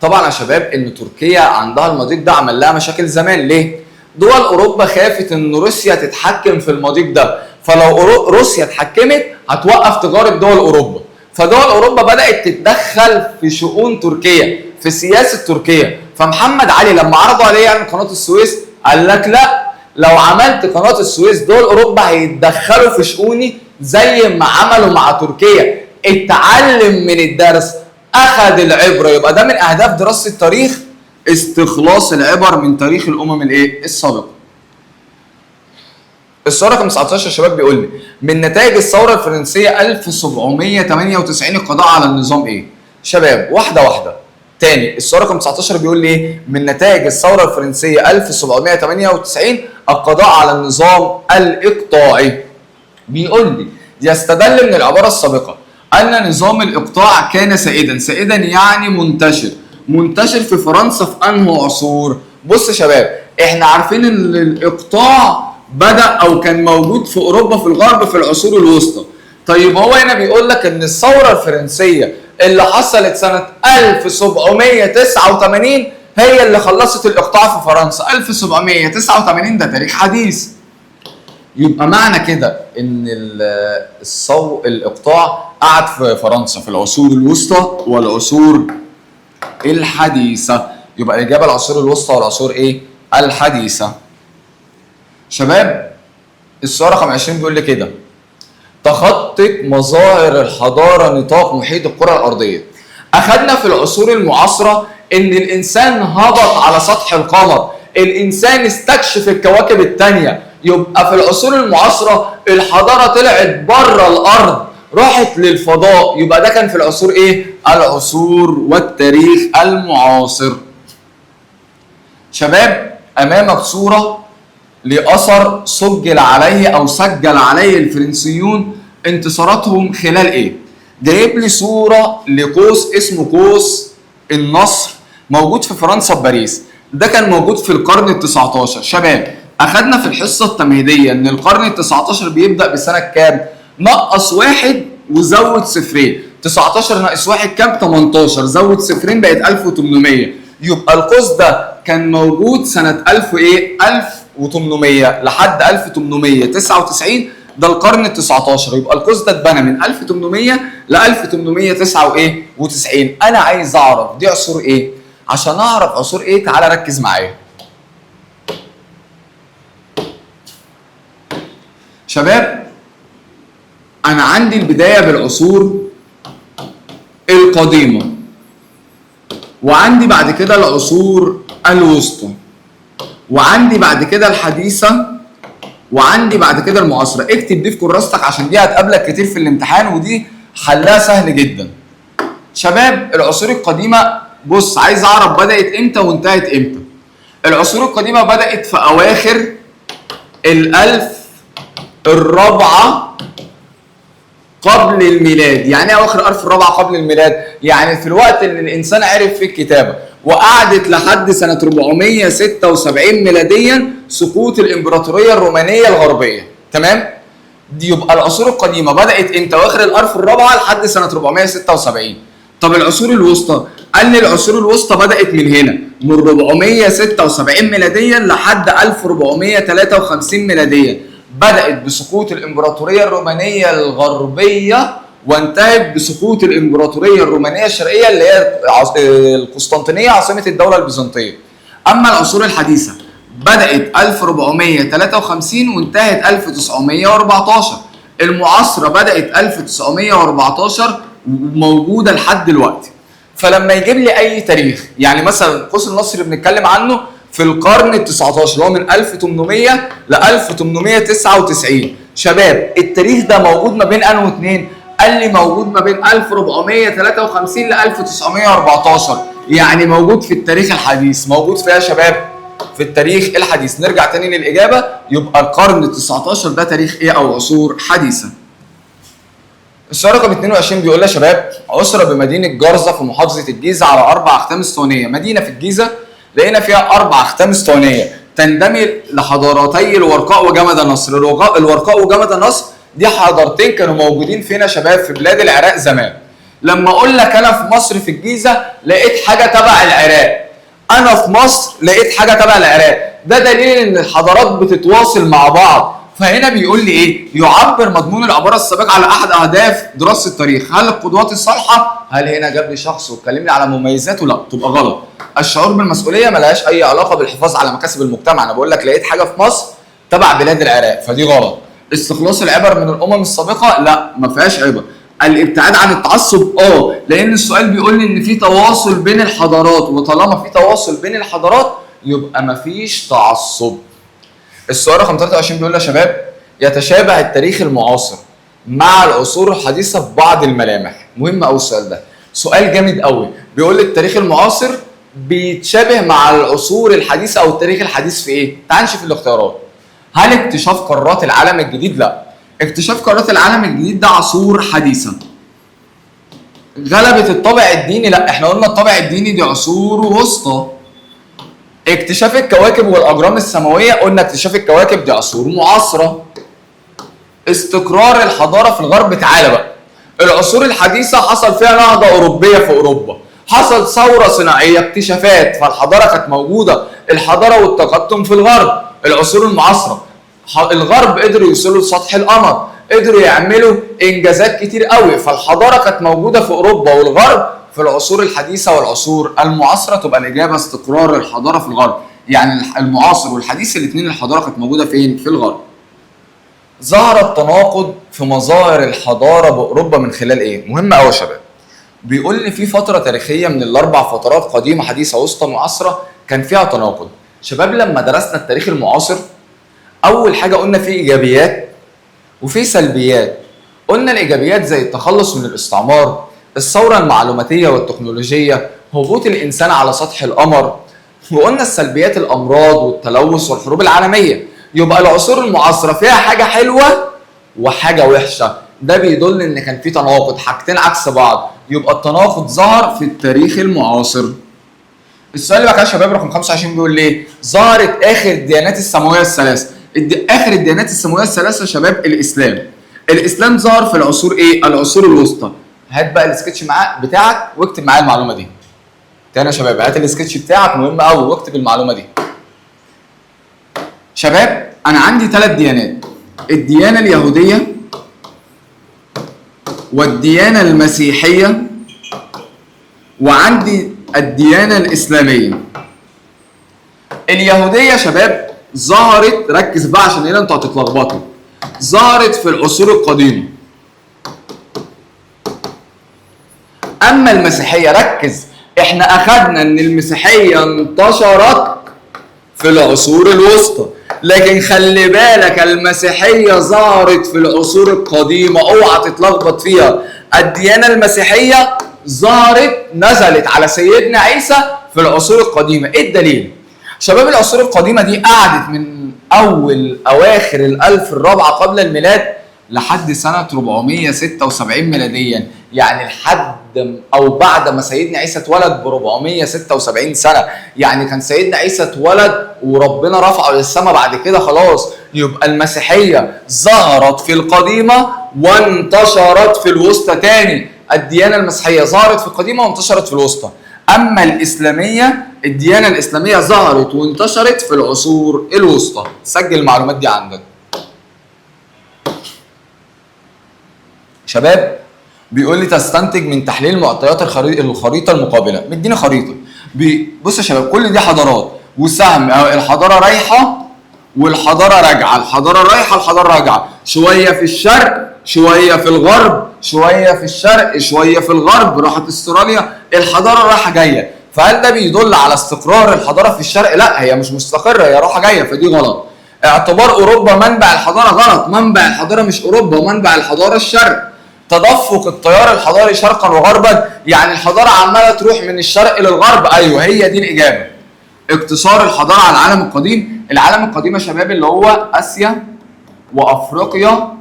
طبعا يا شباب ان تركيا عندها المضيق ده عمل لها مشاكل زمان. ليه؟ دول اوروبا خافت ان روسيا تتحكم في المضيق ده، فلو روسيا اتحكمت هتوقف تجاره دول اوروبا، فدول اوروبا بدات تتدخل في شؤون تركيا، في سياسه تركيا. فمحمد علي لما عرضوا عليه يعني قناه السويس قال لك لا، لو عملت قناه السويس دول اوروبا هيتدخلوا في شؤوني زي ما عملوا مع تركيا. اتعلم من الدرس، اخذ العبره. يبقى ده من اهداف دراسه التاريخ استخلاص العبر من تاريخ الامم الايه؟ السابقه. السؤال رقم 19 يا شباب بيقول لي من نتائج الثوره الفرنسيه 1798 القضاء على النظام ايه؟ شباب واحده واحده. تاني السؤال رقم 19 بيقول لي ايه؟ من نتائج الثوره الفرنسيه 1798 القضاء على النظام الاقطاعي. بيقول لي يستدل من العباره السابقه ان نظام الاقطاع كان سائدا. سائدا يعني منتشر في فرنسا في انهي عصور؟ بص يا شباب احنا عارفين ان الاقطاع بدأ او كان موجود في اوروبا في الغرب في العصور الوسطى. طيب هو هنا بيقول لك ان الثوره الفرنسيه اللي حصلت سنه 1789 هي اللي خلصت الاقطاع في فرنسا. 1789 ده تاريخ حديث. يبقى معنى كده ان الاقطاع قعد في فرنسا في العصور الوسطى والعصور الحديثه. يبقى الاجابه العصور الوسطى والعصور ايه؟ الحديثه. شباب السؤال رقم 20 بيقول لي كده تخطط مظاهر الحضاره نطاق محيط الكره الارضيه. اخذنا في العصور المعاصره ان الانسان هبط على سطح القمر، الانسان استكشف الكواكب الثانيه. يبقى في العصور المعاصره الحضاره طلعت بره الارض، راحت للفضاء. يبقى ده كان في العصور ايه؟ العصور والتاريخ المعاصر. شباب امامك صوره لاثر سجل عليه الفرنسيون انتصاراتهم خلال ايه؟ جايب لي صوره لقوس اسمه قوس النصر موجود في فرنسا بباريس. ده كان موجود في القرن ال19. شباب اخدنا في الحصه التمهيديه ان القرن ال19 بيبدا بسنه كام؟ نقص واحد وزود صفرين. 19 ناقص واحد كام؟ 18. زود صفرين بقت 1800. يبقى القوس ده كان موجود سنه 1000 وايه؟ 1800 لحد 1899. ده القرن ال19. يبقى القوس ده اتبنى من 1800 ل 1899. انا عايز اعرف دي عصور ايه؟ عشان اعرف عصور ايه تعالى ركز معايا. شباب انا عندي البدايه بالعصور القديمه، وعندي بعد كده العصور الوسطى، وعندي بعد كده الحديثه، وعندي بعد كده المعاصره. اكتب دي في كراستك عشان دي هتقابلك كتير في الامتحان ودي حلها سهل جدا. شباب العصور القديمه بص عايز اعرف بدات امتى وانتهت امتى. العصور القديمه بدات في اواخر الالف الرابعه قبل الميلاد. يعني ايه اواخر الالف الرابعه قبل الميلاد؟ يعني في الوقت اللي الانسان عرف فيه الكتابه، وقعدت لحد سنه 476 ميلاديا سقوط الامبراطوريه الرومانيه الغربيه. تمام؟ دي يبقى العصور القديمه بدات امتى؟ اواخر الالف الرابعه لحد سنه 476. طب العصور الوسطى؟ قال لي العصور الوسطى بدات من هنا من 476 ميلاديا لحد 1453 ميلاديا. بدأت بسقوط الإمبراطورية الرومانية الغربية وانتهت بسقوط الإمبراطورية الرومانية الشرقية اللي هي القسطنطينية عاصمة الدولة البيزنطية. أما العصور الحديثة بدأت 1453 وانتهت 1914. المعاصرة بدأت 1914 وموجودة لحد دلوقتي. فلما يجيب لي أي تاريخ يعني مثلا قوس النصر بنتكلم عنه في القرن ال19 اللي هو من 1800 ل 1899. شباب التاريخ ده موجود ما بين انه واثنين؟ قال لي موجود ما بين 1453 ل 1914. يعني موجود في التاريخ الحديث. موجود فيها يا شباب في التاريخ الحديث. نرجع تاني للاجابه، يبقى القرن ال19 ده تاريخ ايه او عصور حديثه. السؤال رقم 22 بيقول يا شباب، أسرة بمدينة جرزة في محافظة الجيزة على 4 أختام اسطوانية. مدينة في الجيزة لقينا فيها 4 أختام اسطوانية تندمج لحضارتي الورقاء وجمد النصر. الورقاء وجمد النصر دي حضارتين كانوا موجودين فين يا شباب؟ في بلاد العراق زمان. لما أقول لك أنا في مصر في الجيزة لقيت حاجة تبع العراق، أنا في مصر لقيت حاجة تبع العراق، ده دليل إن الحضارات بتتواصل مع بعض. فهنا بيقول لي ايه؟ يعبر مضمون العباره السابقه على احد اهداف دراسه التاريخ. هل القدوات الصالحه؟ هل هنا جاب لي شخص واتكلمني على مميزاته؟ لا، تبقى غلط. الشعور بالمسؤوليه ملهاش اي علاقه بالحفاظ على مكاسب المجتمع. انا بقول لك لقيت حاجه في مصر تبع بلاد العراق، فدي غلط. استخلاص العبر من الامم السابقه؟ لا، ما فيهاش عبر. الابتعاد عن التعصب؟ لان السؤال بيقول لي ان في تواصل بين الحضارات، وطالما في تواصل بين الحضارات يبقى ما فيش تعصب. السؤال رقم 23 بيقول يا شباب، يتشابه التاريخ المعاصر مع العصور الحديثه في بعض الملامح. مهم قوي السؤال ده، سؤال جامد قوي. بيقول لي التاريخ المعاصر بيتشابه مع العصور الحديثه او التاريخ الحديث في ايه؟ تعال نشوف الاختيارات. هل اكتشاف قارات العالم الجديد؟ لا. اكتشاف قارات العالم الجديد ده عصور حديثه. غلبة الطابع الديني؟ لا، احنا قلنا الطابع الديني دي عصور وسطى. اكتشاف الكواكب والاجرام السماويه؟ قلنا اكتشاف الكواكب دي عصور معاصره. استقرار الحضاره في الغرب؟ تعالى بقى، العصور الحديثه حصل فيها نهضه اوروبيه في اوروبا، حصل ثوره صناعيه، اكتشافات، فالحضاره كانت موجوده، الحضاره والتقدم في الغرب. العصور المعاصره الغرب قدروا يوصلوا لسطح القمر، قدروا يعملوا انجازات كتير قوي، فالحضاره كانت موجوده في اوروبا والغرب. في العصور الحديثه والعصور المعاصره تبقى الاجابه استقرار الحضاره في الغرب. يعني المعاصر والحديث الاثنين الحضاره كانت موجوده فين؟ في الغرب. ظهر التناقض في مظاهر الحضاره باوروبا من خلال ايه؟ مهم قوي يا شباب. بيقول لي في فتره تاريخيه من الاربع فترات قديمه حديثه وسطى معاصره كان فيها تناقض. شباب لما درسنا التاريخ المعاصر اول حاجه قلنا فيه ايجابيات وفي سلبيات. قلنا الايجابيات زي التخلص من الاستعمار، الثوره المعلوماتيه والتكنولوجيه، هبوط الانسان على سطح القمر. وقلنا السلبيات الامراض والتلوث والحروب العالميه. يبقى العصور المعاصره فيها حاجه حلوه وحاجه وحشه، ده بيدل ان كان في تناقض، حاجتين عكس بعض. يبقى التناقض ظهر في التاريخ المعاصر. السؤال اللي بقى يا شباب رقم 25 بيقول ليه؟ ظهرت اخر الديانات السماويه الثلاثه. اخر الديانات السماويه الثلاثه يا شباب الاسلام. الاسلام ظهر في العصور ايه؟ العصور الوسطى. هات بقى السكتش بتاعك واكتب معايا المعلومه دي. تاني يا شباب، هات السكتش بتاعك مهم قوي واكتب المعلومه دي. شباب انا عندي 3 ديانات، الديانه اليهوديه والديانه المسيحيه وعندي الديانه الاسلاميه. اليهوديه يا شباب ظهرت، ركز بقى عشان هنا انتوا هتتلخبطوا، ظهرت في العصور القديمه. اما المسيحيه، ركز، احنا اخدنا ان المسيحيه انتشرت في العصور الوسطى، لكن خلي بالك المسيحيه ظهرت في العصور القديمه، اوعى تتلخبط فيها. الديانه المسيحيه ظهرت نزلت على سيدنا عيسى في العصور القديمه. ايه الدليل؟ شباب العصور القديمه دي قعدت من اواخر الالف الرابعه قبل الميلاد لحد سنه 476 ميلاديا، يعني لحد او بعد ما سيدنا عيسى اتولد ب 476 سنه. يعني كان سيدنا عيسى اتولد وربنا رفعه للسماء بعد كده خلاص. يبقى المسيحيه ظهرت في القديمه وانتشرت في الوسطى. تاني، الديانه المسيحيه ظهرت في القديمه وانتشرت في الوسطى. اما الاسلاميه، الديانه الاسلاميه ظهرت وانتشرت في العصور الوسطى. سجل المعلومات دي عندك شباب. بيقول لي تستنتج من تحليل معطيات الخريطه المقابله. مديني خريطه، بص يا شباب، كل دي حضارات وسهم، الحضاره رايحه والحضاره راجعه، الحضاره رايحه الحضاره راجعه، شويه في الشرق شويه في الغرب، شويه في الشرق شويه في الغرب، راحت استراليا، الحضاره رايحه جايه. فهل ده بيدل على استقرار الحضاره في الشرق؟ لا، هي مش مستقره، هي رايحه جايه، فدي غلط. اعتبار اوروبا منبع الحضاره غلط، منبع الحضاره مش اوروبا، منبع الحضاره الشرق. تدفق التيار الحضاري شرقا وغربا، يعني الحضاره عماله تروح من الشرق للغرب. ايوه هي دي الاجابه. اقتصار الحضاره على العالم القديم. العالم القديم يا شباب اللي هو اسيا وافريقيا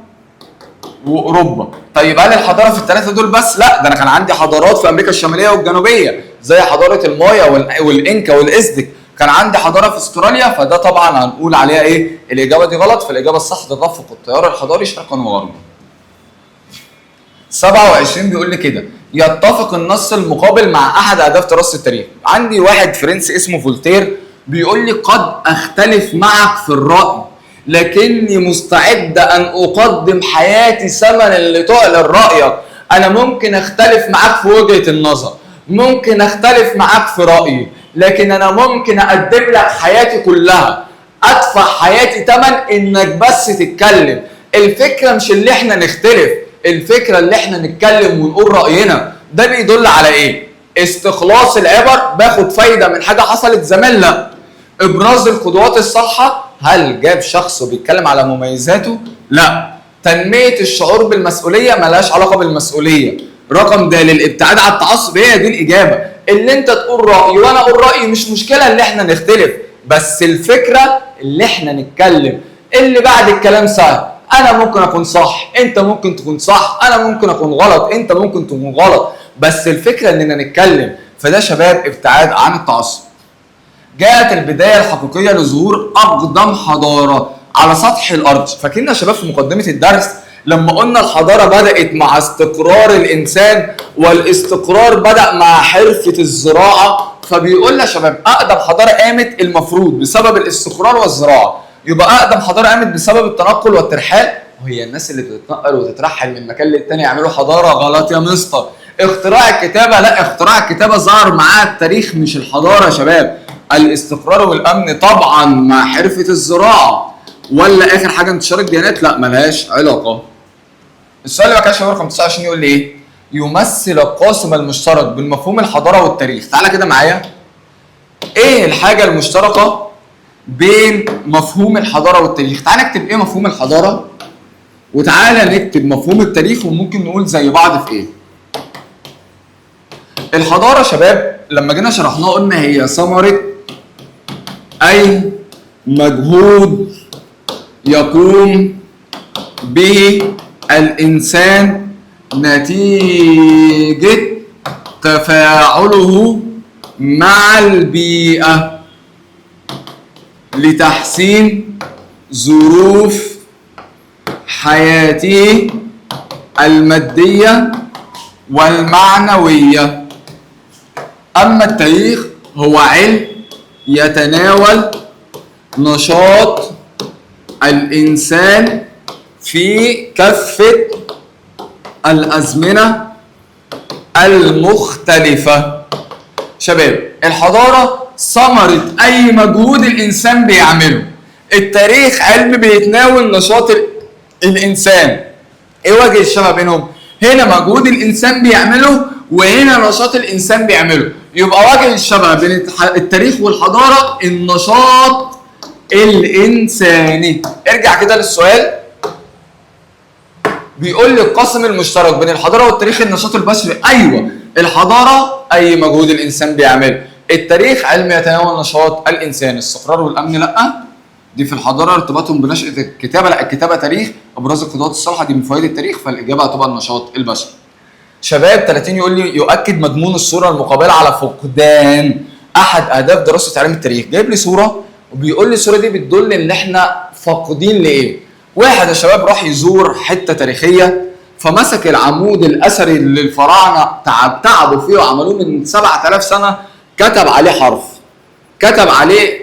واوروبا. طيب هل الحضاره في الثلاثه دول بس؟ لا، ده انا كان عندي حضارات في امريكا الشماليه والجنوبيه زي حضاره المايا والانكا والازتك. كان عندي حضاره في استراليا، فده طبعا هنقول عليها ايه؟ الاجابه دي غلط. فالاجابه الصح تدفق التيار الحضاري شرقا وغربا. 27 بيقول لي كده: يتفق النص المقابل مع احد اهداف دراسه التاريخ. عندي واحد فرنسي اسمه فولتير بيقول لي: قد اختلف معك في الراي لكني مستعد ان اقدم حياتي ثمنا لتعلن رايك. انا ممكن اختلف معاك في وجهه النظر، ممكن اختلف معاك في رايي، لكن انا ممكن اقدم لك حياتي كلها، ادفع حياتي ثمن انك بس تتكلم. الفكره مش اللي احنا نختلف، الفكره اللي احنا نتكلم ونقول راينا. ده بيدل على ايه؟ استخلاص العبر، باخد فايده من حاجه حصلت زمان. لا. ابراز القدوات الصالحه، هل جاب شخص وبيتكلم على مميزاته؟ لا. تنميه الشعور بالمسؤوليه، ملهاش علاقه بالمسؤوليه. رقم د، الابتعاد عن التعصب، هي دي الاجابه. اللي انت تقول رايي وانا اقول رايي مش مشكله اللي احنا نختلف، بس الفكره اللي احنا نتكلم. اللي بعد الكلام سهل، انا ممكن اكون صح، انت ممكن تكون صح، انا ممكن اكون غلط، انت ممكن تكون غلط، بس الفكره اننا نتكلم. فده شباب ابتعاد عن التعصب. جاءت البدايه الحقيقيه لظهور اقدم حضاره على سطح الارض. فاكرين يا شباب في مقدمه الدرس لما قلنا الحضاره بدات مع استقرار الانسان، والاستقرار بدا مع حرفه الزراعه. فبيقول يا شباب اقدم حضاره قامت المفروض بسبب الاستقرار والزراعه. يبقى اقدم حضاره قامت بسبب التنقل والترحال، وهي الناس اللي بتتنقل وتترحل من مكان للتاني يعملوا حضاره. غلط يا مستر. اختراع الكتابه، لا، اختراع الكتابه ظهر معاه التاريخ مش الحضاره يا شباب. الاستقرار والامن طبعا مع حرفه الزراعه. ولا اخر حاجه انتشار الديانات؟ لا، ملهاش علاقه. السؤال اللي ما كانش رقم 29 يقول لي ايه؟ يمثل القاسم المشترك بين مفهوم الحضاره والتاريخ. تعالى كده معايا. ايه الحاجه المشتركه بين مفهوم الحضاره والتاريخ؟ تعالى نكتب ايه مفهوم الحضاره، وتعالى نكتب مفهوم التاريخ، وممكن نقول زي بعض في ايه. الحضاره شباب لما جينا شرحناها قلنا هي ثمره اي مجهود يقوم به الانسان نتيجه تفاعله مع البيئه لتحسين ظروف حياته الماديه والمعنويه. اما التاريخ هو علم يتناول نشاط الانسان في كافه الازمنه المختلفه. شباب الحضاره ثمره اي مجهود الانسان بيعمله. التاريخ علم بيتناول نشاط الانسان. ايه وجه الشبه بينهم؟ هنا مجهود الانسان بيعمله، وهنا نشاط الانسان بيعمله. يبقى وجه الشبه بين التاريخ والحضاره النشاط الانساني. ارجع كده للسؤال، بيقول لي القاسم المشترك بين الحضاره والتاريخ النشاط البشري. ايوه، الحضاره اي مجهود الانسان بيعمله، التاريخ علم يتناول نشاط الانسان. الاستقرار والامن لا، دي في الحضاره ارتباطهم بنشأة الكتابه. لا، الكتابه تاريخ، ابراز القدرات الصالحه دي من فوائد التاريخ، فالاجابه هتبقى النشاط البشري. شباب 30 يقول لي يؤكد مضمون الصوره المقابله على فقدان احد اهداف دراسه علم التاريخ. جايب لي صوره وبيقول لي الصوره دي بتدل ان احنا فاقدين لايه. واحد يا شباب راح يزور حته تاريخيه، فمسك العمود الاثري اللي الفراعنه تعبوا فيه وعملوه من 7000 سنه، كتب عليه حرف، كتب عليه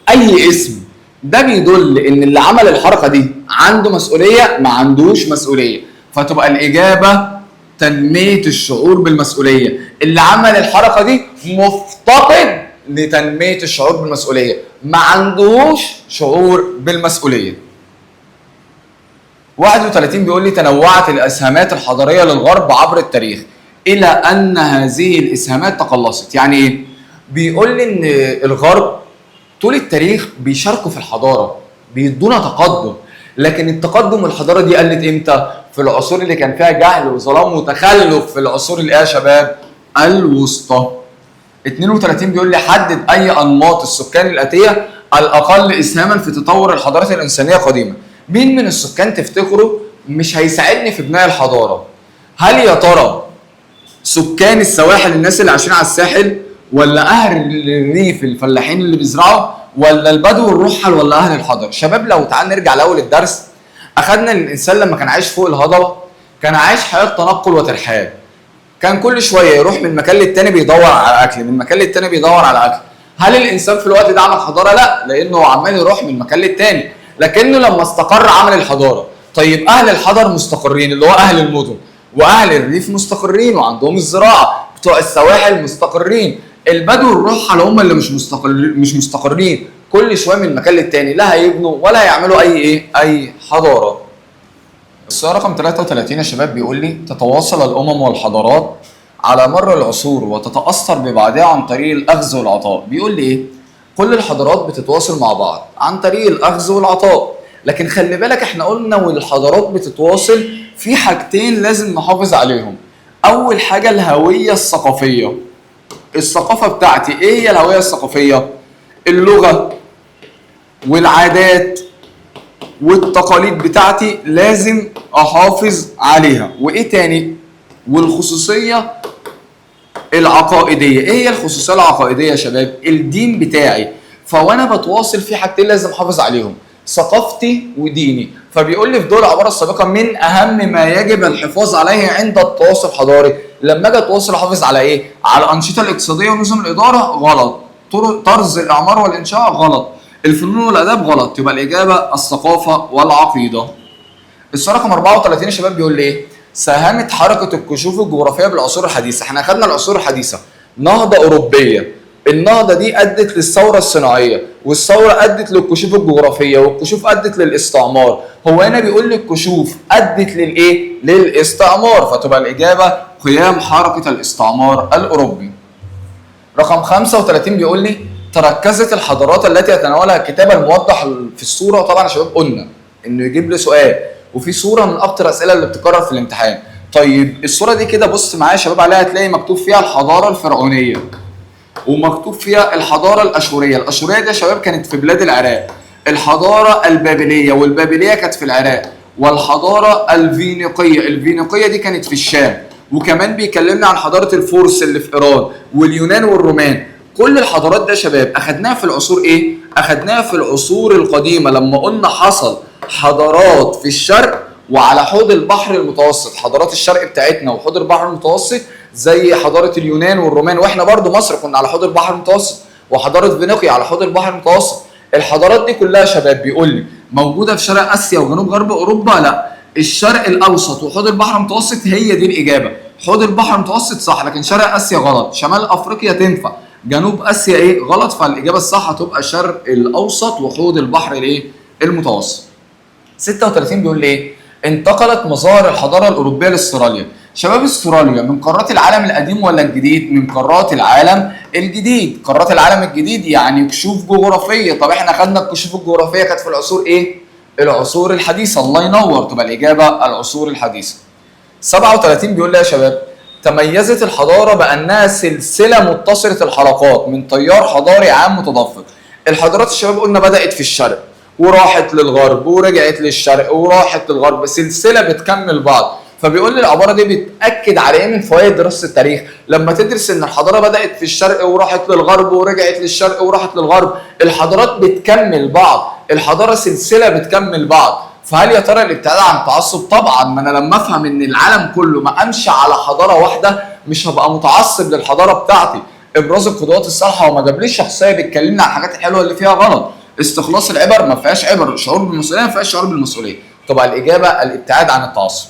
اي اسم. ده بيدل ان اللي عمل الحركه دي عنده مسؤوليه، ما عندوش مسؤوليه. فتبقى الاجابه تنميه الشعور بالمسؤوليه. اللي عمل الحركه دي مفتقد لتنميه الشعور بالمسؤوليه، ما عندوش شعور بالمسؤوليه. 31 بيقول لي تنوعت الاسهامات الحضاريه للغرب عبر التاريخ الى ان هذه الاسهامات تقلصت. يعني ايه؟ بيقول لي ان الغرب طول التاريخ بيشاركوا في الحضاره، بيدونا تقدم، لكن التقدم والحضاره دي قلت امتى؟ في العصور اللي كان فيها جهل وظلام وتخلف، في العصور اللي يا شباب الوسطى. 32 بيقول لي حدد اي انماط السكان الاتيه الاقل اسهاما في تطور الحضارات الانسانيه قديما. مين من السكان تفتكروا مش هيساعدني في بناء الحضاره؟ هل يا ترى سكان السواحل الناس اللي عايشين على الساحل، ولا اهل الريف الفلاحين اللي بيزرعوا، ولا البدو الرحل، ولا اهل الحضر؟ شباب لو تعال نرجع لاول الدرس، اخذنا ان الانسان لما كان عايش فوق الهضبه كان عايش حياه تنقل وترحال، كان كل شويه يروح من مكان للتاني بيدور على اكل، من مكان للتاني بيدور على اكل. هل الانسان في الوقت ده عمل حضاره؟ لا، لانه عمال يروح من مكان للتاني، لكنه لما استقر عمل الحضاره. طيب اهل الحضر مستقرين اللي هو اهل المدن، واهل الريف مستقرين وعندهم الزراعه، بتوع السواحل مستقرين، البدو الرحل هم اللي مش مستقرين، كل شويه من مكان للتاني لا هيبنوا ولا هيعملوا اي حضاره. السؤال رقم 33 يا شباب بيقول لي تتواصل الامم والحضارات على مر العصور وتتاثر ببعضها عن طريق الاخذ والعطاء. بيقول لي ايه؟ كل الحضارات بتتواصل مع بعض عن طريق الاخذ والعطاء، لكن خلي بالك احنا قلنا والحضارات بتتواصل في حاجتين لازم نحافظ عليهم. اول حاجه الهويه الثقافيه. الثقافه بتاعتي ايه هي الهويه الثقافيه؟ اللغه والعادات والتقاليد بتاعتي لازم احافظ عليها. وايه تاني؟ والخصوصيه العقائديه. ايه هي الخصوصيه العقائديه يا شباب؟ الدين بتاعي. فوانا بتواصل في حاجتين لازم احافظ عليهم، ثقافتي وديني. فبيقول لي في دول العباره السابقه من اهم ما يجب الحفاظ عليه عند التواصل الحضاري. لما اجي اتواصل احافظ على ايه؟ على الانشطه الاقتصاديه ونظم الاداره غلط، طرز الاعمار والانشاء غلط، الفنون والاداب غلط. يبقى الاجابه الثقافه والعقيده. السؤال رقم 34 يا شباب بيقول لي ايه؟ ساهمت حركه الكشوف الجغرافيه بالعصور الحديثه. احنا اخذنا العصور الحديثه نهضه اوروبيه، النهضه دي ادت للثوره الصناعيه، والثوره ادت للكشوف الجغرافيه، والكشوف ادت للاستعمار. هو هنا بيقول لي الكشوف ادت للايه؟ للاستعمار، فتبقى الاجابه قيام حركه الاستعمار الاوروبي. رقم 35 بيقول لي تركزت الحضارات التي يتناولها الكتاب الموضح في الصوره. طبعا يا شباب قلنا انه يجيب لي سؤال وفي صوره من اكتر الاسئله اللي بتتكرر في الامتحان. طيب الصوره دي كده بص معايا يا شباب عليها، هتلاقي مكتوب فيها الحضاره الفرعونيه ومكتوب فيها الحضاره الاشوريه. الاشوريه دي يا شباب كانت في بلاد العراق، الحضاره البابليه والبابليه كانت في العراق، والحضاره الفينيقيه دي كانت في الشام. وكمان بيكلمنا عن حضاره الفرس اللي في ايران، واليونان والرومان. كل الحضارات دي يا شباب اخدناها في العصور ايه؟ اخدناها في العصور القديمه لما قلنا حصل حضارات في الشرق وعلى حوض البحر المتوسط. حضارات الشرق بتاعتنا وحوض البحر المتوسط زي حضاره اليونان والرومان، واحنا برضو مصر كنا على حوض البحر المتوسط، وحضاره فينيقيا على حوض البحر المتوسط. الحضارات دي كلها يا شباب بيقول لي موجوده في شرق اسيا وجنوب غرب اوروبا؟ لا، الشرق الاوسط وحوض البحر المتوسط هي دي الاجابه. حوض البحر المتوسط صح، لكن شرق اسيا غلط، شمال افريقيا تنفع، جنوب اسيا ايه؟ غلط. فالاجابه الصح هتبقى الشرق الاوسط وحوض البحر الايه؟ المتوسط. 36 بيقول لي ايه؟ انتقلت مظاهر الحضاره الاوروبيه لاستراليا. شباب استراليا من قارات العالم القديم ولا الجديد؟ من قارات العالم الجديد. قارات العالم الجديد يعني كشوف جغرافيه. طب احنا خدنا الكشوف الجغرافيه كانت في العصور ايه؟ العصور الحديثه. الله ينور، تبقى الاجابه العصور الحديثه. 37 بيقول لي يا شباب تميزت الحضاره بانها سلسله متصله الحلقات من تيار حضاري عام متدفق. الحضارات الشباب قلنا بدات في الشرق وراحت للغرب ورجعت للشرق وراحت للغرب، سلسله بتكمل بعض. فبيقول لي العباره دي بتاكد على ايه من فوائد دراسه التاريخ؟ لما تدرس ان الحضاره بدات في الشرق وراحت للغرب ورجعت للشرق وراحت للغرب، الحضارات بتكمل بعض، الحضاره سلسله بتكمل بعض. فهل يا ترى الابتعاد عن التعصب؟ طبعا، ما انا لما افهم ان العالم كله ما امشي على حضاره واحده مش هبقى متعصب للحضاره بتاعتي. ابراز القدوات الصالحه وما جابليش شخصيه بتكلمني عن الحاجات الحلوه اللي فيها غلط. استخلاص العبر ما فيهاش عبر، شعور بالمسؤوليه ما فيهاش شعور بالمسؤوليه. طبعا الاجابه الابتعاد عن التعصب.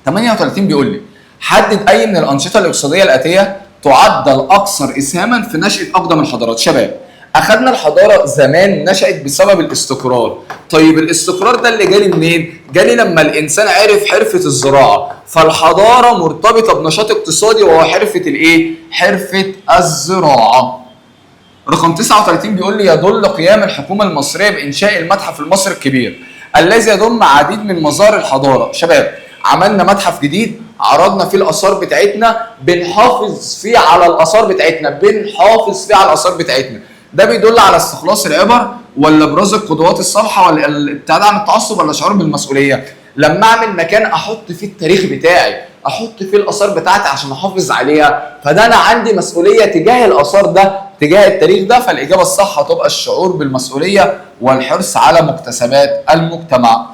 38 بيقول لي حدد اي من الانشطه الاقتصاديه الاتيه تعد الاكثر اسهاما في نشاه اقدم الحضارات. شباب اخذنا الحضاره زمان نشات بسبب الاستقرار. طيب الاستقرار ده اللي جالي منين؟ جالي لما الانسان عرف حرفه الزراعه، فالحضاره مرتبطه بنشاط اقتصادي وهو حرفه الايه؟ حرفه الزراعه. رقم 39 بيقول لي يدل قيام الحكومه المصريه بانشاء المتحف المصري الكبير الذي يضم عديد من مظاهر الحضاره. شباب عملنا متحف جديد عرضنا فيه الاثار بتاعتنا، بنحافظ فيه على الاثار بتاعتنا. ده بيدل على استخلاص العبر ولا ابراز القدوات الصالحه ولا الابتعاد عن التعصب ولا شعور بالمسؤوليه؟ لما اعمل مكان احط فيه التاريخ بتاعي، احط فيه الاثار بتاعتي عشان احافظ عليها، فده انا عندي مسؤوليه تجاه الاثار ده، تجاه التاريخ ده. فالاجابه الصح هتبقى الشعور بالمسؤوليه والحرص على مكتسبات المجتمع.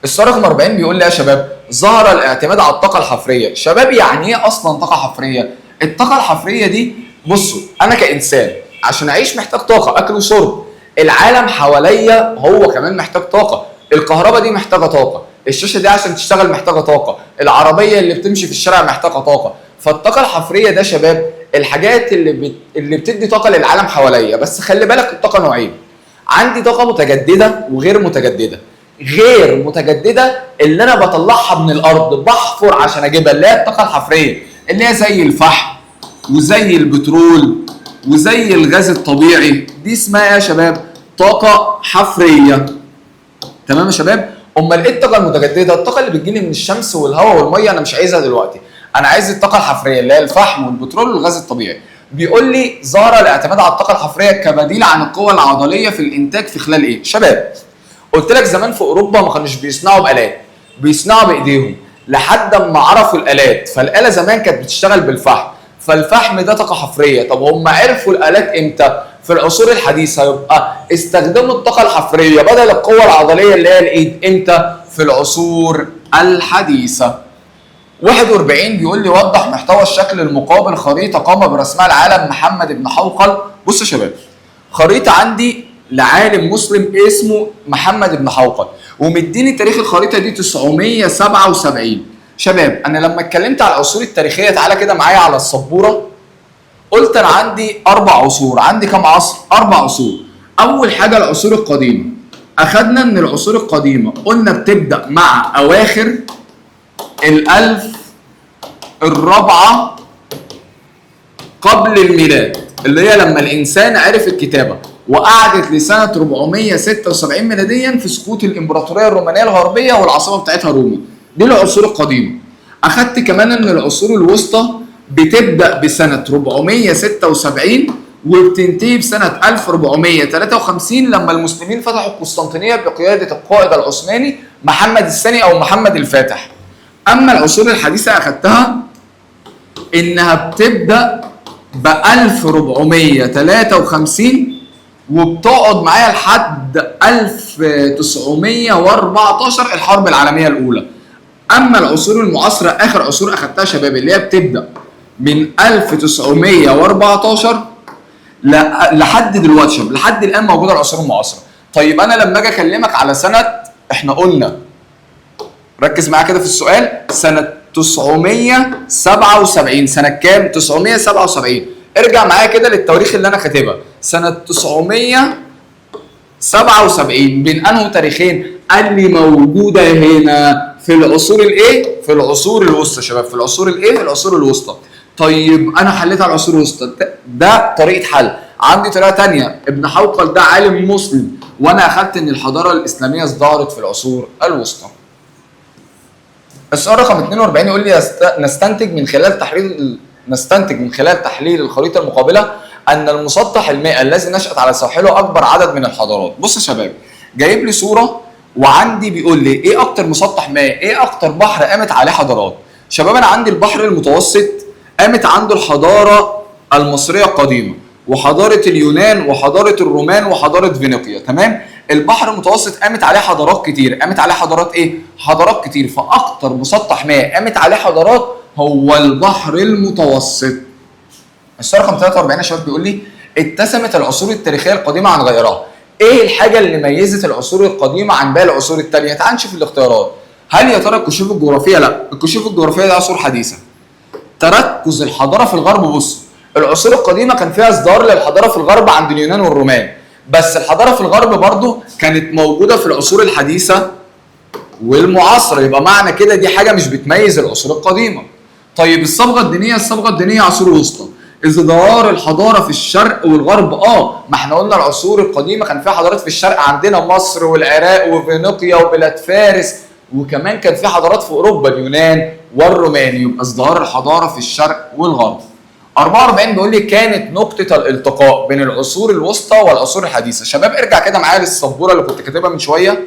السؤال رقم 40 بيقول لي يا شباب، ظهر الاعتماد على الطاقه الحفريه. شباب يعني ايه اصلا طاقه حفريه؟ الطاقه الحفريه دي، بصوا انا كانسان عشان اعيش محتاج طاقه، اكل وشرب. العالم حواليا هو كمان محتاج طاقه. الكهرباء دي محتاجه طاقه، الشاشه دي عشان تشتغل محتاجه طاقه، العربيه اللي بتمشي في الشارع محتاجه طاقه. فالطاقه الحفريه ده شباب الحاجات اللي بتدي طاقه للعالم حواليا. بس خلي بالك الطاقه نوعين، عندي طاقه متجدده وغير متجدده. غير متجدده اللي انا بطلعها من الارض، بحفر عشان اجيبها، اللي هي الطاقه الحفريه، اللي هي زي الفحم وزي البترول وزي الغاز الطبيعي. دي اسمها يا شباب طاقه حفريه. تمام يا شباب؟ امال ايه الطاقه المتجدده؟ الطاقه اللي بتجيلي من الشمس والهواء والميه انا مش عايزها دلوقتي، انا عايز الطاقه الحفريه اللي هي الفحم والبترول والغاز الطبيعي. بيقول لي ظهر الاعتماد على الطاقه الحفريه كبديل عن القوه العضليه في الانتاج في خلال ايه؟ شباب قلت لك زمان في اوروبا ما كانوش بيصنعوا بالات، بيصنعوا بايديهم، لحد ما عرفوا الالات. فالاله زمان كانت بتشتغل بالفحم، فالفحم ده طاقه حفريه. طب هم عرفوا الالات امتى؟ في العصور الحديثه. يبقى استخدموا الطاقه الحفريه بدل القوه العضليه اللي هي الايد امتى؟ في العصور الحديثه. 41 بيقول لي وضح محتوى الشكل المقابل خريطه قام برسمها العالم محمد بن حوقل. بص يا شباب، خريطه عندي لعالم مسلم اسمه محمد بن حوقل، ومديني تاريخ الخريطه دي 977. شباب انا لما اتكلمت على العصور التاريخيه، تعالى كده معايا على السبوره، قلت انا عندي 4 عصور. عندي كام عصر؟ 4 عصور. اول حاجه العصور القديمه. اخدنا ان العصور القديمه قلنا بتبدا مع اواخر الالف الرابعه قبل الميلاد، اللي هي لما الانسان عرف الكتابه، وقعدت لسنه 476 ميلاديا في سقوط الامبراطوريه الرومانيه الغربيه والعاصمه بتاعتها روما. دي العصور القديمه. اخدت كمان ان العصور الوسطى بتبدا بسنه 476 وبتنتهي بسنه 1453 لما المسلمين فتحوا القسطنطينيه بقياده القائد العثماني محمد الثاني او محمد الفاتح. اما العصور الحديثه اخدتها انها بتبدا ب 1453 وبتقعد معايا لحد 1914 الحرب العالميه الاولى. اما العصور المعاصره اخر عصور اخدتها شباب اللي هي بتبدا من 1914 لحد دلوقتي شباب، لحد الان موجوده العصور المعاصره. طيب انا لما اجي اكلمك على سنه، احنا قلنا ركز معايا كده في السؤال، سنه 977. سنه كام؟ 977. ارجع معايا كده للتواريخ اللي انا كاتبها. سنه 977 بين انه تاريخين؟ قال لي موجوده هنا في العصور الايه؟ في العصور الوسطى شباب، في العصور الايه؟ في العصور الوسطى. طيب انا حليت على العصور الوسطى، ده طريقه حل. عندي طريقه ثانيه، ابن حوقل ده عالم مسلم، وانا اخدت ان الحضاره الاسلاميه ازدهرت في العصور الوسطى. السؤال رقم 42 يقول لي نستنتج من خلال تحليل الخريطه المقابله ان المسطح المائي الذي نشأت على ساحله اكبر عدد من الحضارات. بص يا شباب، جايب لي صوره وعندي بيقول لي ايه اكتر مسطح مائي، ايه اكتر بحر قامت عليه حضارات. شباب انا عندي البحر المتوسط قامت عنده الحضاره المصريه القديمه، وحضاره اليونان، وحضاره الرومان، وحضاره فينيقيا. تمام؟ البحر المتوسط قامت عليه حضارات كتير. قامت عليه حضارات ايه؟ حضارات كتير. فاكتر مسطح مائي قامت عليه حضارات هو البحر المتوسط. السؤال رقم 43 يا شباب بيقول لي اتسمت العصور التاريخيه القديمه عن غيرها. ايه الحاجه اللي ميزت العصور القديمه عن باقي العصور الثانيه؟ تعال نشوف الاختيارات. هل يا ترى الكشوف الجغرافيه؟ لا، الكشوف الجغرافيه ده عصور حديثه. تركز الحضاره في الغرب. بص، العصور القديمه كان فيها ازدهار للحضاره في الغرب عند اليونان والرومان، بس الحضاره في الغرب برضو كانت موجوده في العصور الحديثه والمعاصره. يبقى معنى كده دي حاجه مش بتميز العصور القديمه. طيب الصبغه الدينيه عصور وسطى. ازدهار الحضاره في الشرق والغرب. ما احنا قلنا العصور القديمه كان فيها حضارات في الشرق، عندنا مصر والعراق وفينيقيا وبلاد فارس، وكمان كان في حضارات في اوروبا، اليونان والروماني، يبقى ازدهار الحضاره في الشرق والغرب. 44 بيقول لي كانت نقطة الالتقاء بين العصور الوسطى والعصور الحديثة. شباب ارجع كده معايا للسبورة اللي كنت كاتبها من شوية.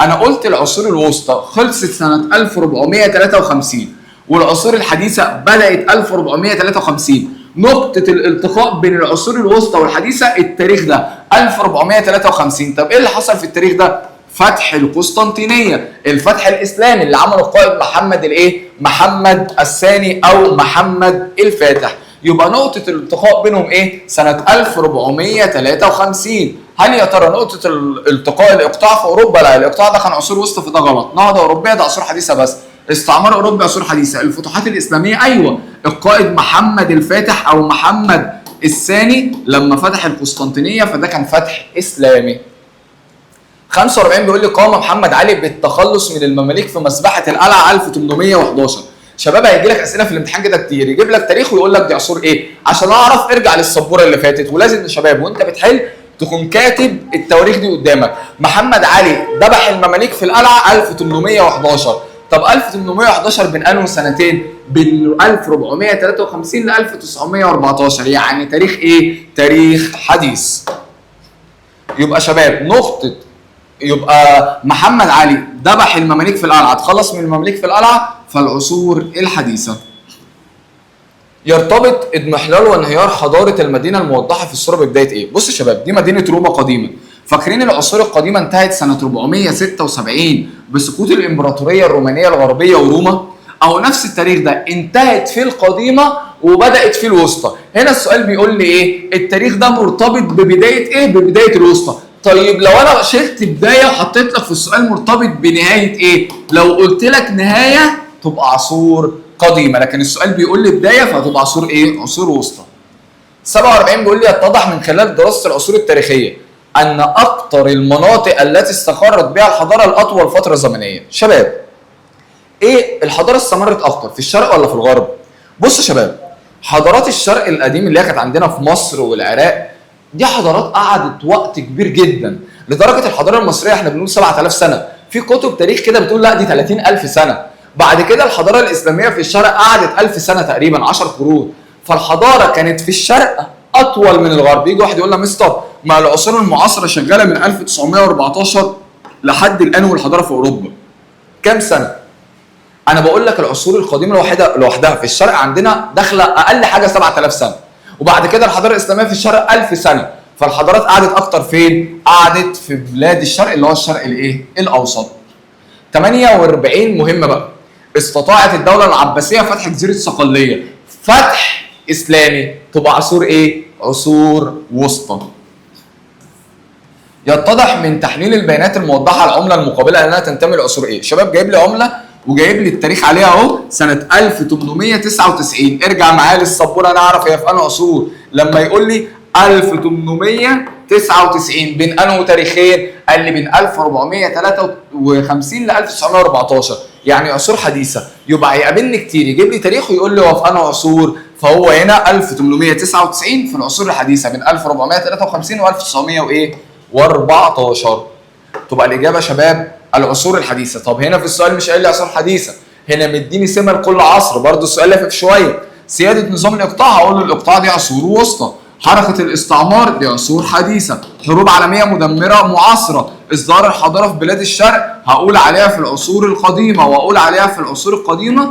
أنا قلت العصور الوسطى خلصت سنة 1453 والعصور الحديثة بدأت 1453. نقطة الالتقاء بين العصور الوسطى والحديثة التاريخ ده 1453. طب ايه اللي حصل في التاريخ ده؟ فتح القسطنطينية، الفتح الإسلامي اللي عمله القائد محمد الايه؟ محمد الثاني أو محمد الفاتح. يبقى نقطة الالتقاء بينهم ايه؟ سنة 1453. هل يا ترى نقطة الالتقاء الإقطاع في أوروبا؟ لا، الإقطاع ده كان عصور وسطى فده غلط. نهضة أوروبية ده عصور حديثة بس. استعمار أوروبي عصور حديثة. الفتوحات الإسلامية أيوه، القائد محمد الفاتح أو محمد الثاني لما فتح القسطنطينية فده كان فتح إسلامي. 45 بيقول لي قام محمد علي بالتخلص من المماليك في مسبحة القلعة 1811. شباب هيجي لك اسئله في الامتحان كده كتير، يجيب لك تاريخ ويقول لك دي عصور ايه، عشان اعرف ارجع للسبوره اللي فاتت. ولازم يا شباب وانت بتحل تكون كاتب التواريخ دي قدامك. محمد علي ذبح المماليك في القلعه 1811. طب 1811 بين انه سنتين؟ بين 1453 ل 1914، يعني تاريخ ايه؟ تاريخ حديث. يبقى شباب نقطه، يبقى محمد علي ذبح المماليك في القلعه، اتخلص من المماليك في القلعه، فالعصور الحديثه. يرتبط اضمحلال وانهيار حضاره المدينه الموضحه في الصوره ببدايه ايه؟ بص يا شباب، دي مدينه روما قديما. فاكرين العصور القديمه انتهت سنه 476 بسقوط الامبراطوريه الرومانيه الغربيه وروما. او نفس التاريخ ده انتهت في القديمه وبدات في الوسطى. هنا السؤال بيقول لي ايه؟ التاريخ ده مرتبط ببدايه ايه؟ ببدايه الوسطى. طيب لو انا شلت بدايه وحطيت لك في السؤال مرتبط بنهايه ايه؟ لو قلت لك نهايه تبقى عصور قديمه، لكن السؤال بيقول لي بدايه فهتبقى عصور ايه؟ عصور وسطى. 47 بيقول لي يتضح من خلال دراسه العصور التاريخيه ان اكثر المناطق التي استقرت بها الحضاره الاطول فتره زمنيه. شباب ايه الحضاره استمرت اكتر في الشرق ولا في الغرب؟ بص يا شباب، حضارات الشرق القديم اللي هي كانت عندنا في مصر والعراق دي حضارات قعدت وقت كبير جدا، لدرجه الحضاره المصريه احنا بنقول 7000 سنه، في كتب تاريخ كده بتقول لا دي 30000 سنه. بعد كده الحضاره الاسلاميه في الشرق قعدت 1000 سنه تقريبا، 10 قرون. فالحضاره كانت في الشرق اطول من الغرب. يجي واحد يقول لنا مستر ما العصور المعاصره شغاله من 1914 لحد الان والحضاره في اوروبا كام سنه؟ انا بقول لك العصور القديمه لوحدها في الشرق عندنا داخله اقل حاجه 7000 سنه، وبعد كده الحضاره الاسلاميه في الشرق 1000 سنه. فالحضارات قعدت اكتر فين؟ قعدت في بلاد الشرق اللي هو الشرق الايه؟ الاوسط. 48 مهمه بقى. استطاعت الدوله العباسيه فتح جزيره صقليه، فتح اسلامي، تبقى عصور ايه؟ عصور وسطى. يتضح من تحليل البيانات الموضحه على العمله المقابله انها تنتمي لعصور ايه؟ شباب جايب لي عمله وجايب لي التاريخ عليها اهو سنه 1899. ارجع معايا للسبوره نعرف هي في انهي عصور. لما يقول لي 1899 بين انهي تاريخين؟ قال لي بين 1453 ل 1914، يعني عصور حديثه. يبقى هيقابلني كتير يجيب لي تاريخ ويقول لي هو في انهي عصور، فهو هنا 1899 في العصور الحديثه بين 1453 و 1914. تبقى الاجابه شباب العصور الحديثه. طب هنا في السؤال مش قايل لي عصور حديثه، هنا مديني سمه لكل عصر، برضه السؤال لافف شويه. سياده نظام الاقطاع هقول له الاقطاع دي عصور وسطى. حركه الاستعمار دي عصور حديثه. حروب عالميه مدمره معاصره. ازدهار الحضاره في بلاد الشرق هقول عليها في العصور القديمه، واقول عليها في العصور القديمه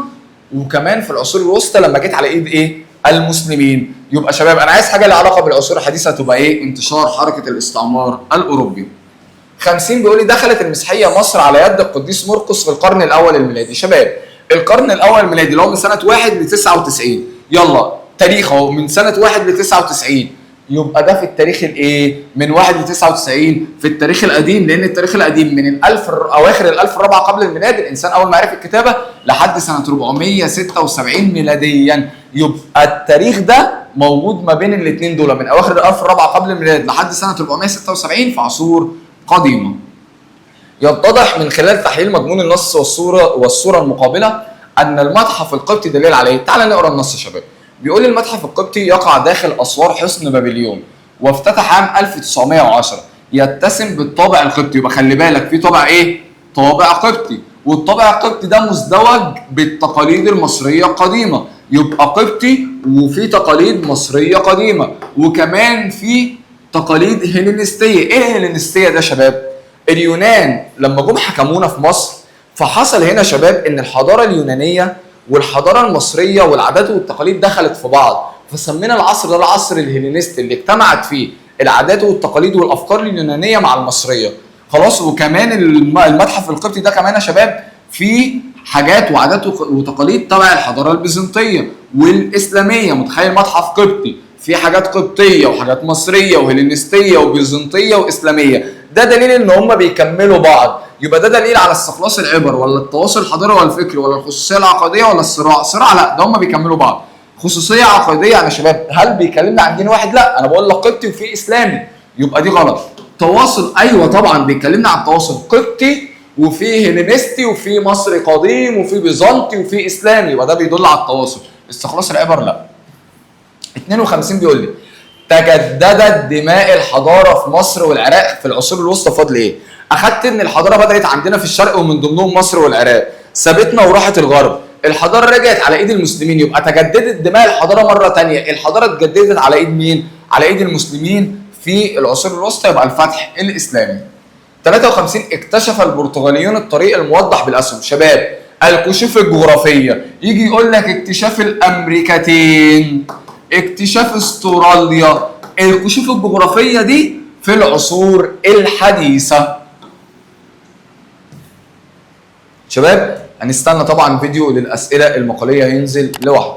وكمان في العصور الوسطى لما جيت على ايد ايه؟ المسلمين. يبقى شباب انا عايز حاجه لها علاقه بالعصور الحديثه تبقى ايه؟ انتشار حركه الاستعمار الاوروبي. 50 بيقول لي دخلت المسيحيه مصر على يد القديس مرقس في القرن الاول الميلادي. شباب القرن الاول الميلادي اللي هو من سنه 1 ل 99، يلا تاريخ اهو من سنه 1 ل 99، يبقى ده في التاريخ الايه؟ من 1 ل 99 في التاريخ القديم، لان التاريخ القديم من اواخر الالف الرابعه قبل الميلاد، الانسان اول ما عرف الكتابه لحد سنه 476 ميلاديا. يبقى التاريخ ده موجود ما بين الاثنين دول من اواخر الالف الرابعه قبل الميلاد لحد سنه 476 في عصور قديمه. يتضح من خلال تحليل مضمون النص والصوره المقابله ان المتحف القبطي دليل عليه. تعال نقرا النص يا شباب. بيقول المتحف القبطي يقع داخل اسوار حصن بابليون وافتتح عام 1910. يتسم بالطابع القبطي. يبقى خلي بالك في طابع ايه؟ طابع قبطي. والطابع القبطي ده مزدوج بالتقاليد المصريه القديمه، يبقى قبطي وفي تقاليد مصريه قديمه، وكمان في تقاليد هيلينستيه. ايه الهيلينستيه ده يا شباب؟ اليونان لما جم حكمونا في مصر، فحصل هنا شباب ان الحضاره اليونانيه والحضاره المصريه والعادات والتقاليد دخلت في بعض، فسمينا العصر ده العصر الهيلينستي اللي اجتمعت فيه العادات والتقاليد والافكار اليونانيه مع المصريه. خلاص. وكمان المتحف القبطي ده كمان يا شباب فيه حاجات وعادات وتقاليد تبع الحضاره البيزنطيه والاسلاميه. متخيل متحف قبطي في حاجات قبطيه وحاجات مصريه وهيلينستيه وبيزنطيه واسلاميه، ده دليل ان هم بيكملوا بعض. يبقى ده دليل على استخلاص العبر ولا التواصل الحضاري ولا الفكري ولا الخصوصيه العقديه ولا الصراع؟ صراع لا، ده هم بيكملوا بعض. خصوصيه عقديه يعني يا شباب هل بيكلمنا عن دين واحد؟ لا، انا بقول لك قبطي وفي اسلامي، يبقى دي غلط. تواصل ايوه طبعا بيكلمنا عن تواصل قبطي وفي هيلينستي وفي مصري قديم وفي بيزنطي وفي اسلامي، يبقى ده بيدل على التواصل. استخلاص العبر لا. 52 بيقول لي تجددت دماء الحضاره في مصر والعراق في العصور الوسطى فضل ايه؟ اخدت ان الحضاره بدات عندنا في الشرق ومن ضمنهم مصر والعراق، سابتنا وراحت الغرب، الحضاره رجعت على ايد المسلمين، يبقى تجددت دماء الحضاره مره ثانيه. الحضاره اتجددت على ايد مين؟ على ايد المسلمين في العصور الوسطى، يبقى الفتح الاسلامي. 53 اكتشف البرتغاليون الطريق الموضح بالاسهم. شباب الكشوف الجغرافيه يجي يقول لك اكتشاف الامريكتين، اكتشاف استراليا، الكشوف الجغرافيه دي في العصور الحديثه. شباب هنستنى طبعا فيديو للاسئله المقاليه هينزل لوحده.